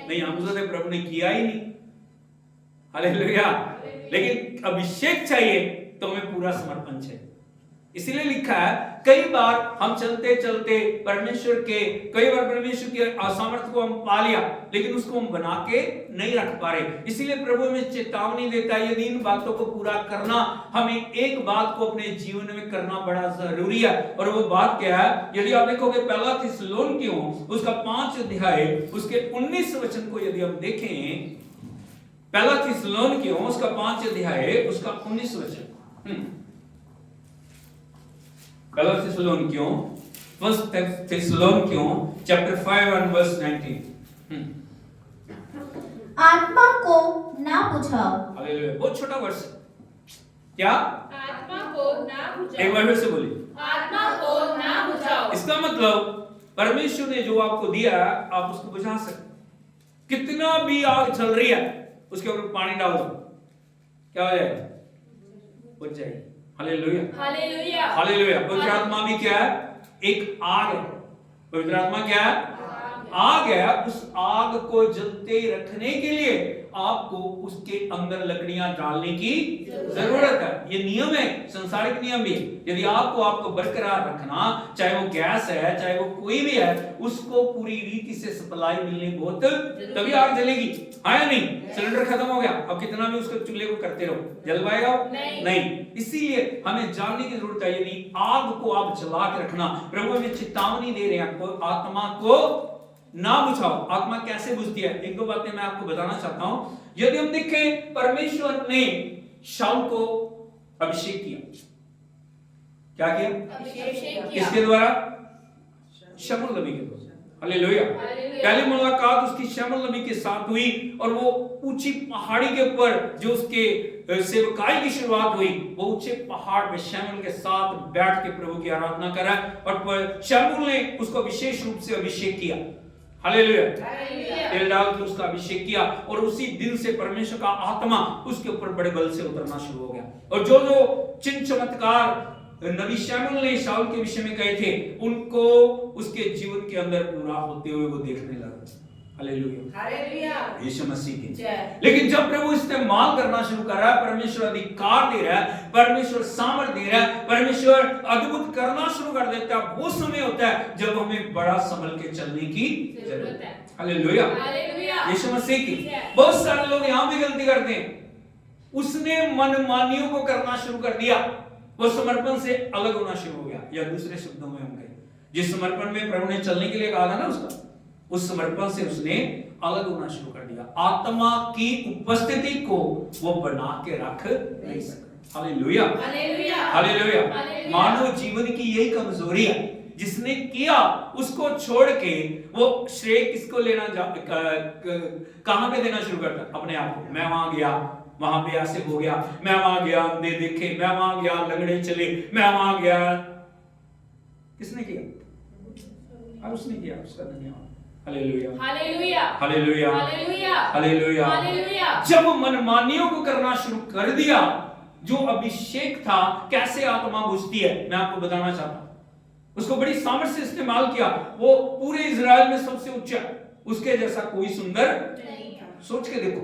नहीं। हम सोचते प्रभु ने किया ही नहीं। हालेलुया। लेकिन अभिषेक चाहिए तो हमें पूरा समर्पण चाहिए। इसीलिए लिखा है कई बार हम चलते चलते परमेश्वर की असामर्थ्य को हम पा लिया, लेकिन उसको हम बना के नहीं रख पा रहे। इसीलिए प्रभु हमें चेतावनी देता है, यदि इन बातों को पूरा करना, हमें एक बात को अपने जीवन में करना बड़ा जरूरी है। और वो बात क्या है? यदि आप देखोगे पहला थिस्सलुनीकियों उसका 5 अध्याय उसके 19 वचन को यदि हम देखें, पहला थिस्सलुनीकियों उसका 5 अध्याय उसका 19 वचन। पहला थिस्सलुनीकियों, फर्स्ट थिस्सलुनीकियों चैप्टर 5 and verse 19। आत्मा को ना बुझाओ। हालेलुया। बहुत छोटा वर्ष क्या? आत्मा को ना बुझाओ। एक बार फिर से बोलिए। आत्मा को ना बुझाओ। इसका मतलब परमेश्वर ने जो आपको दिया आप उसको बुझा सकते। कितना भी आग चल रही है उसके ऊपर पानी डाल दो, क्या हो जाएगा? बुझ जाएगी। हालेलुया। हालेलुया। हालेलुया। पवित्र आत्मा भी क्या है? एक आग है। पवित्र आत्मा क्या है? आग है। उस आग को जलते रखने के लिए आपको उसके अंदर लकड़ियां डालने की जरूरत है। ये नियम है, संसारिक नियम भी। यदि आपको बरकरार रखना, चाहे वो गैस है, चाहे वो कोई भी है, उसको पूरी रीति से सप्लाई मिलनी बहुत, तभी आग जलेगी। हाँ या नहीं? सिलेंडर खत्म हो गया, अब कितना भी उसके चूल्हे को करते रहो, जल पाएगा? नहीं। इसीलिए हमें जानने की जरूरत है, यदि आग को आप जला के रखना। प्रभु हमें चेतावनी दे रहे हैं आपको, आत्मा को ना बुझाओ। आत्मा कैसे बुझती है? एक दो बातें मैं आपको बताना चाहता हूं। यदि हम देखें, परमेश्वर ने शाऊल को अभिषेक किया। क्या किया? अभिषेक किया। किसके द्वारा? शमूएल नबी के द्वारा। हालेलुया। पहली मुलाकात उसकी शमूएल नबी के साथ हुई और वो ऊंची पहाड़ी के ऊपर जो उसके सेवकाई की शुरुआत हुई, वो ऊंचे पहाड़ पे शमूएल के साथ बैठ के प्रभु की आराधना करा और शमूएल ने उसको विशेष रूप से अभिषेक किया। हालेलुया। तेल डाल के उसका अभिषेक किया और उसी दिन से परमेश्वर का आत्मा उसके ऊपर बड़े बल से उतरना शुरू हो गया। और जो जो चिन्ह चमत्कार नबी शमूएल ने शाऊल के विषय में कहे थे, उनको उसके जीवन के अंदर पूरा होते हुए वो देखने लगा। हालेलुया। हालेलुया। यीशु मसीह की जय। लेकिन जब प्रभु इस्तेमाल करना शुरू कर रहा है, परमेश्वर अधिकार दे रहा है, परमेश्वर सामर्थ दे रहा है, परमेश्वर अद्भुत करना शुरू कर देता है, वो समय होता है जब हमें बड़ा संभल के चलने की जरूरत है। हालेलुया। हालेलुया। यीशु मसीह की। बहुत सारे लोग यहाँ भी गलती करते हैं। उसने मनमानियों को करना शुरू कर दिया, वो समर्पण से अलग होना शुरू हो गया। या दूसरे शब्दों में हम कहें, जिस समर्पण में प्रभु ने चलने के लिए कहा था ना, उसका उस समर्पण से उसने अलग होना शुरू कर दिया। आत्मा की उपस्थिति को वो बना के रख नहीं सकता। Hallelujah, hallelujah. हालेलुया। हालेलुया। मानव जीवन की यही कमजोरी है। जिसने किया उसको छोड़ के वो श्रेय किसको लेना कहां पे देना शुरू करता? अपने आप को। मैं वहां गया, वहां पे ऐसे हो गया, मैं वहां गया अंधे देखे, मैं वहां गया लंगड़े चले, मैं वहां गया। किसने किया? और उसने किया। उसका धन्यवाद। Hallelujah, hallelujah. Hallelujah, hallelujah. Hallelujah. Hallelujah. जब मनमानियों को करना शुरू कर दिया, जो अभिषेक था, कैसे आत्मा बुझती है मैं आपको बताना चाहता हूं। उसको बड़ी सामर्थ्य से इस्तेमाल किया। वो पूरे इजराइल में सबसे ऊंचा, उसके जैसा कोई सुंदर नहीं। सोच के देखो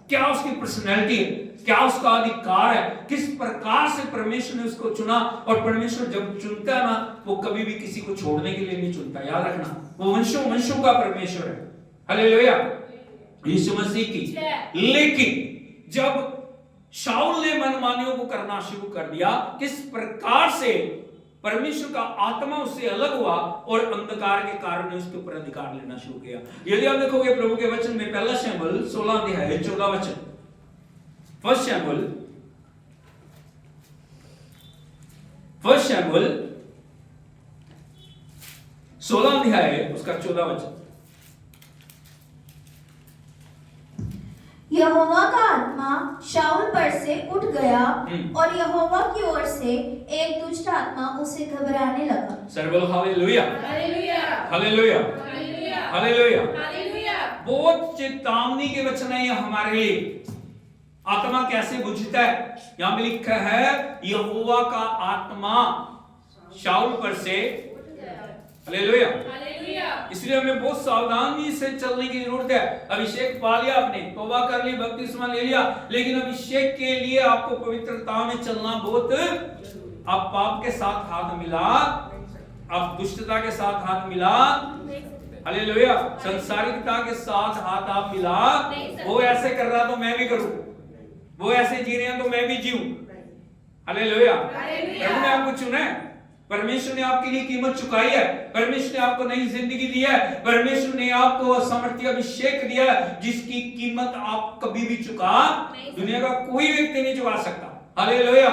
क्या उसकी पर्सनैलिटी है, क्या उसका अधिकार है, किस प्रकार से परमेश्वर ने उसको चुना। और परमेश्वर जब चुनता है ना, वो कभी भी किसी को छोड़ने के लिए नहीं चुनता। याद रखना, वो वंशों का परमेश्वर है। हालेलुया, यीशु मसीह की। लेकिन जब शाऊल ने मनमानियों को करना शुरू कर दिया, किस प्रकार से परमेश्वर का आत्मा उससे अलग हुआ और अंधकार के कारण ने उसके ऊपर अधिकार लेना शुरू किया। यदि आप देखोगे प्रभु के वचन में, पहला शमूएल 16 अध्याय 14 वचन, फर्स्ट शमूएल 16 अध्याय उसका 14 वचन। यहोवा का आत्मा शाऊल पर से उठ गया और यहोवा की ओर से एक दुष्ट आत्मा उसे घबराने लगा। सर बोलो hallelujah, hallelujah. Hallelujah, hallelujah. Hallelujah. Hallelujah. बहुत चेतावनी के वचन है ये हमारे लिए। आत्मा कैसे बुझता है? यहां पे लिखा है यहोवा का आत्मा शाऊल पर से। Hallelujah, hallelujah. इसलिए हमें बहुत सावधानी से चलने की जरूरत है। अभिषेक पा लिया आपने, तौबा कर ली, बपतिस्मा ले लिया, लेकिन अभिषेक के लिए आपको पवित्रता में चलना बहुत। आप पाप के साथ हाथ मिला, आप दुष्टता के साथ हाथ मिला, हालेलुया, संसारिकता के साथ हाथ आप मिला। वो ऐसे कर रहा तो मैं भी करूं, वो ऐसे जी रहे हैं तो मैं भी जीऊं। हालेलुया, प्रभु ने आपको चुना है, परमेश्वर ने आपके लिए कीमत चुकाई है, परमेश्वर ने आपको नई जिंदगी दी है, परमेश्वर ने आपको सामर्थ्य अभिषेक दिया है, जिसकी कीमत आप कभी भी चुका दुनिया का कोई व्यक्ति नहीं चुका सकता। हालेलुया,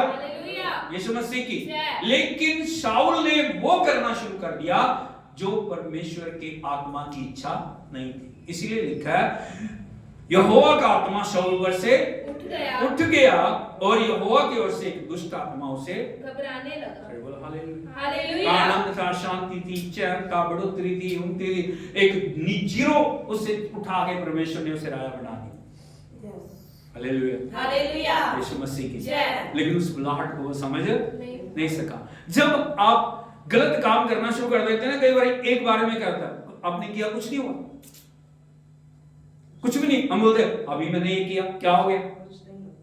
यीशु मसीह की। लेकिन शाऊल ने वो करना शुरू कर दिया जो परमेश्वर के आत्मा की इच्छा नहीं थी। इसीलिए लिखा है यहोवा का आत्मा शाऊल पर से उठ गया और यहोवा की ओर से एक दुष्ट आत्मा उसे घबराने लगा। हालेलुया। हालेलुया। आनंद था, शांति थी, चैन था, बढ़ोतरी थी, उन्नति थी। एक जीरो उसे उठा के परमेश्वर ने उसे राजा बना दिया। Hallelujah, hallelujah. यीशु मसीह की। जय। लेकिन उस बुलाहट को वो समझ नहीं सका। जब आप गलत काम करना शुरू कर देते हैं ना, कई बार एक बार में करता है, आपने किया कुछ नहीं हुआ, कुछ भी नहीं, हम बोलते अभी मैंने ये किया क्या हो गया,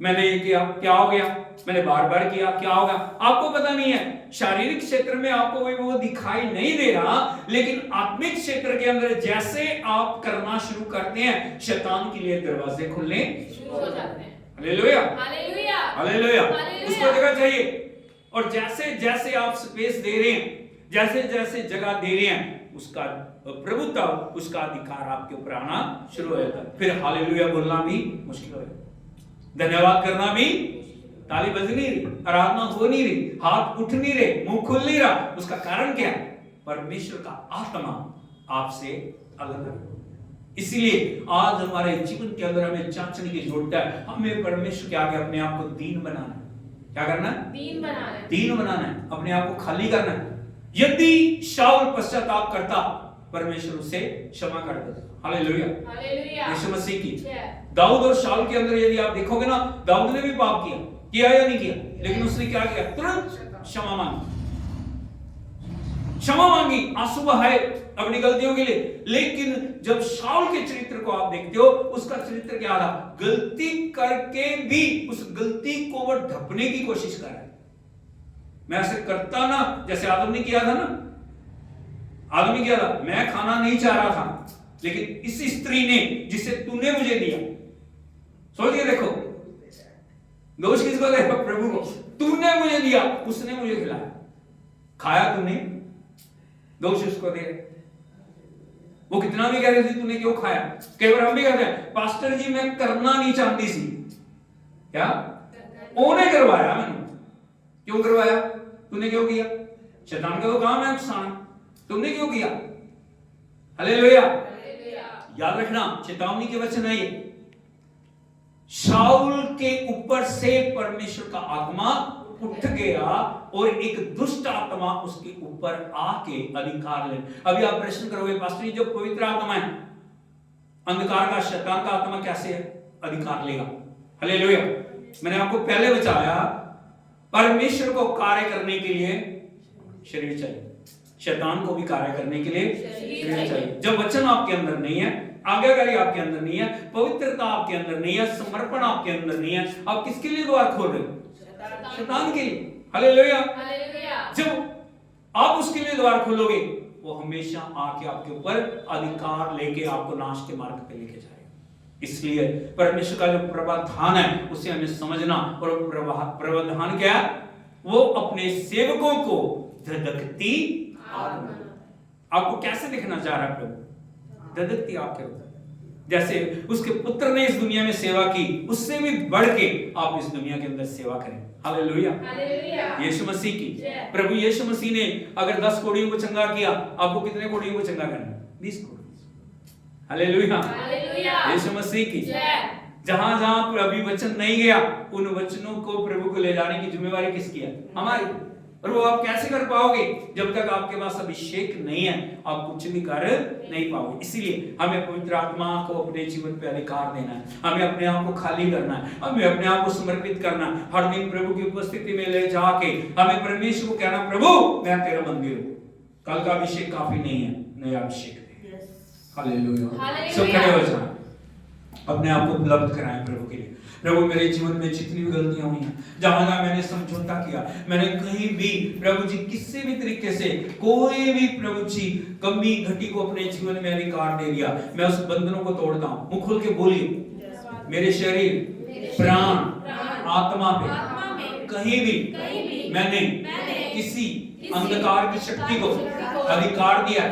मैंने ये किया क्या हो गया, मैंने बार बार किया क्या होगा। आपको पता नहीं है, शारीरिक क्षेत्र में आपको वो दिखाई नहीं दे रहा, लेकिन आत्मिक क्षेत्र के अंदर जैसे आप करना शुरू करते हैं, शैतान के लिए दरवाजे खुलने शुरू हो जाते हैं। Hallelujah, hallelujah. हालेलुया। हालेलुया। उसको जगह चाहिए, और जैसे जैसे आप स्पेस दे रहे हैं, जैसे जैसे जगह दे रहे हैं, उसका प्रभुत्व, उसका अधिकार आपके ऊपर आना शुरू हो जाता है। फिर हालेलुया बोलना भी मुश्किल हो जाता है, धन्यवाद करना भी, ताली बज नहीं रही, आराधना हो नहीं रही, हाथ उठ नहीं रहे, मुंह खुल नहीं रहा। उसका कारण क्या है? परमेश्वर का आत्मा आपसे अलग है। इसीलिए आज हमारे जीवन के अंदर हमें जांचने की जरूरत है। हमें परमेश्वर के आगे अपने आप को दीन बनाना है। क्या करना है? दीन बनाना है। दीन बनाना है, अपने आप को खाली करना है। यदि शाऊल पश्चाताप करता, परमेश्वर उसे क्षमा कर देता। Hallelujah, hallelujah. यीशु मसीह की। जय। दाऊद और शाऊल के अंदर यदि आप देखोगे ना, दाऊद ने भी पाप किया या नहीं किया, लेकिन उसने क्या किया? तुरंत क्षमा मांगी, क्षमा मांगी, आंसू बहाए अपनी गलतियों के लिए। लेकिन जब शाऊल के चरित्र को आप देखते हो, उसका चरित्र क्या था? गलती करके भी उस गलती को वो ढकने की कोशिश कर रहा है। मैं ऐसे करता ना, जैसे आदम ने किया था ना, आदमी किया था, मैं खाना नहीं चाह रहा था, लेकिन इस स्त्री ने जिसे तूने मुझे दिया, सोचिए, देखो दोष किसको दे? प्रभु को। तूने मुझे दिया, उसने मुझे खिलाया, खाया तूने, दोष उसको दे। वो कितना भी कह रही थी तूने क्यों खाया। कई बार हम भी कहते हैं पास्टर जी मैं करना नहीं चाहती सी, क्या उन्हें करवाया, मैंने क्यों करवाया? तूने क्यों किया? शैतान का तो काम है नुकसान, तुमने क्यों किया? हालेलुया। याद रखना चेतावनी के वचन है ये। शाऊल के ऊपर से परमेश्वर का आत्मा उठ गया और एक दुष्ट आत्मा उसके ऊपर आके अधिकार ले। अभी आप प्रश्न करोगे पास्टर जी जो पवित्र आत्मा है, अंधकार का शैतान का आत्मा कैसे अधिकार लेगा? हालेलुया। मैंने आपको पहले बताया परमेश्वर को कार्य करने के लिए शरीर चाहिए, शैतान को भी कार्य करने के लिए शरीर चाहिए। जब वचन आपके अंदर नहीं है, आज्ञाकारी आपके अंदर नहीं है, पवित्रता आपके अंदर नहीं है, समर्पण आपके अंदर नहीं है, आप किसके लिए द्वार खोल रहे हो? शैतान के लिए। हालेलुया। जब आप उसके लिए द्वार खोलोगे वो हमेशा आके आपके ऊपर अधिकार लेके आपको नाश के मार्ग पे लेके जाएगा। इसलिए परमेश्वर का जो प्रावधान है उसे हमें समझना, और प्रावधान क्या है? वो अपने सेवकों को धधकती आग। आपको कैसे दिखना चाह रहा है प्रभु? धधकती आग के ऊपर। जैसे उसके पुत्र ने इस दुनिया में सेवा की, उससे भी बढ़ के आप इस दुनिया के अंदर सेवा करें। हालेलुया। यीशु मसीह की, प्रभु यीशु मसीह ने अगर 10 कोड़ियों को चंगा किया, आपको कितने कोड़ियों को चंगा करना? 20 कोड़ियों। हालेलुया। यीशु मसीह की। जहां जहां अभी वचन नहीं गया, उन वचनों को प्रभु को ले जाने की जिम्मेवारी किसकी है? हमारी। और वो आप कैसे कर पाओगे? जब तक आपके पास अभिषेक नहीं है आप कुछ भी कर नहीं पाओगे। इसीलिए हमें पवित्र आत्मा को अपने जीवन पे अधिकार देना है, हमें अपने आप को खाली करना है, हमें अपने आप को समर्पित करना है। हर दिन प्रभु की उपस्थिति में ले जाके हमें परमेश्वर को कहना, प्रभु मैं तेरा मंदिर हूं, कल का अभिषेक काफी नहीं है, नया अभिषेक दे। हालेलुया। सब खड़े हो जाएं, अपने आप को उपलब्ध कराएं प्रभु के लिए। प्रभु मेरे जीवन में जितनी भी गलतियां हुई हैं, जहां जहां मैंने समझौता किया, मैंने कहीं भी प्रभु जी किसी भी तरीके से कोई भी प्रभु जी कमी घटी को अपने जीवन में अधिकार दे दिया, मैं उस बंधनों को तोड़ता हूं। मुंह खोल के बोलिए, मेरे शरीर प्राण आत्मा पे कहीं भी मैंने किसी अंधकार की शक्ति को अधिकार दिया,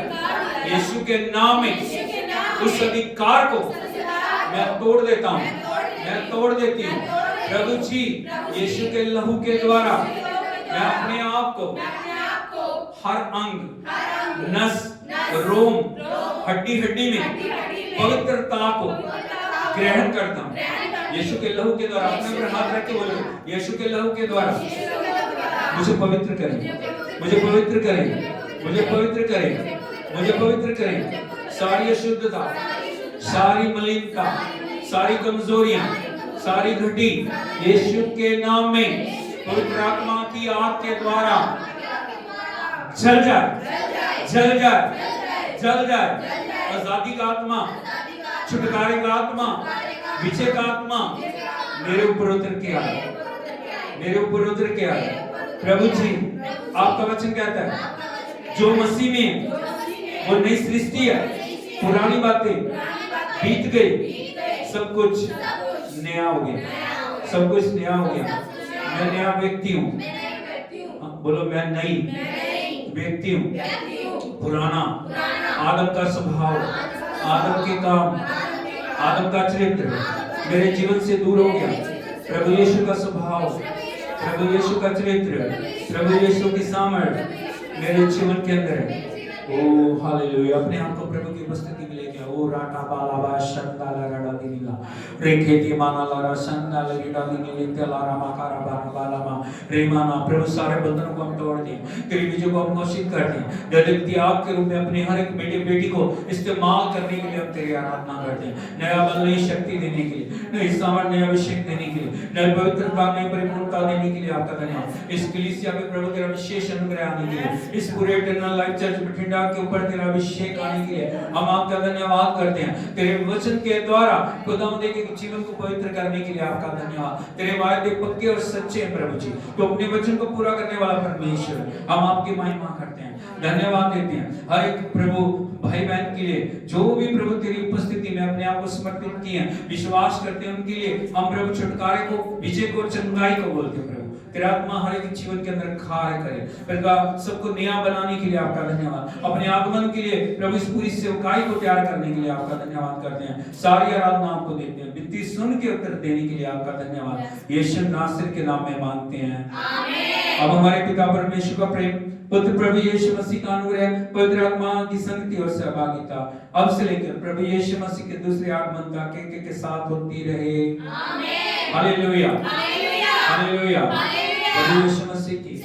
यीशु के नाम में उस अधिकार को मैं तोड़ देता हूं, मैं तोड़ देती हूँ। प्रभु जी यीशु के लहू के द्वारा मैं अपने आप को हर अंग, नस, रोम, हड्डी हड्डी में पवित्रता को ग्रहण करता हूँ। यीशु के लहू के द्वारा, अपने ऊपर हाथ रख के बोलो, यीशु के लहू के द्वारा मुझे पवित्र करें, मुझे पवित्र करें, मुझे पवित्र करें, मुझे पवित्र करें। सारी अशुद्धता, सारी मलिनता, सारी कमजोरियां, सारी घटी यीशु के नाम में पवित्र आत्मा की आग के द्वारा जल जाए, जल जाए, जल जाए। आजादी का आत्मा, छुटकारे का आत्मा, विजय का आत्मा मेरे ऊपर उतर के आए, मेरे ऊपर उतर के आए। प्रभु जी आपका वचन कहता है जो मसीह में वो नई सृष्टि है, पुरानी बातें बीत गई, सब कुछ नया हो गया, सब कुछ नया हो गया। मैं नया व्यक्ति हूँ, बोलो मैं नई व्यक्ति हूँ। पुराना आदम का स्वभाव, आदम के काम, आदम का चरित्र मेरे जीवन से दूर हो गया। प्रभु यीशु का स्वभाव, प्रभु यीशु का चरित्र, प्रभु यीशु की सामर्थ मेरे जीवन के अंदर है। ओ हालेलुया। अपने आप को प्रभु की उपस्थिति में लेके आओ। राटा बाला बा शंदाला रडा दिला रेखेती माना लारा शंदाला गिडा दिले तेलारा माकारा बारा बाला मा रेमाना। प्रभु सारे बंधनों को हम तोड़ दें, तेरी विजय को हम घोषित कर दें। जगती आग के रूप में अपने हर एक बेटे बेटी को इस्तेमाल करने के लिए हम तेरी आराधना करते हैं। नया बल, नई शक्ति देने के लिए, नई सामर्थ, नया अभिषेक देने के लिए, नई पवित्रता, नई परिपूर्णता देने के लिए आपका धन्यवाद। इस कलीसिया में प्रभु तेरा विशेष अनुग्रह आने के लिए, इस पूरे इटर्नल लाइफ चर्च बठिंडा के ऊपर तेरा अभिषेक आने के लिए हम आपका धन्यवाद धन्यवाद करते हैं। तेरे वचन के द्वारा खुदावंद के जीवन को पवित्र करने के लिए आपका धन्यवाद। तेरे वायदे पक्के और सच्चे हैं प्रभु जी, तो अपने वचन को पूरा करने वाला परमेश्वर, हम आपकी महिमा करते हैं, धन्यवाद देते हैं हर एक प्रभु भाई बहन के लिए जो भी प्रभु तेरी उपस्थिति में अपने आप को समर्पित किए हैं, विश्वास करते हैं, उनके लिए हम प्रभु छुटकारे को, विजय को, चंगाई को बोलते हैं। प्रभु तेरा आत्मा हर एक जीवन के अंदर कार्य करे, प्रभु सबको नया बनाने के लिए आपका धन्यवाद। अपने आगमन के लिए प्रभु इस पूरी सेवकाई को तैयार करने के लिए आपका धन्यवाद करते हैं। सारी आराधना आपको देते हैं, विनती सुन के उत्तर देने के लिए आपका धन्यवाद। यीशु नासर के नाम में मांगते हैं, आमीन। अब हमारे पिता परमेश्वर का प्रेम, पुत्र प्रभु यीशु मसीह का अनुग्रह, पवित्र आत्मा की संगति और सहभागिता अब से लेकर प्रभु यीशु मसीह के दूसरे आगमन तक के साथ होती रहे, आमीन। Hallelujah, hallelujah, hallelujah. प्रभु यीशु मसीह की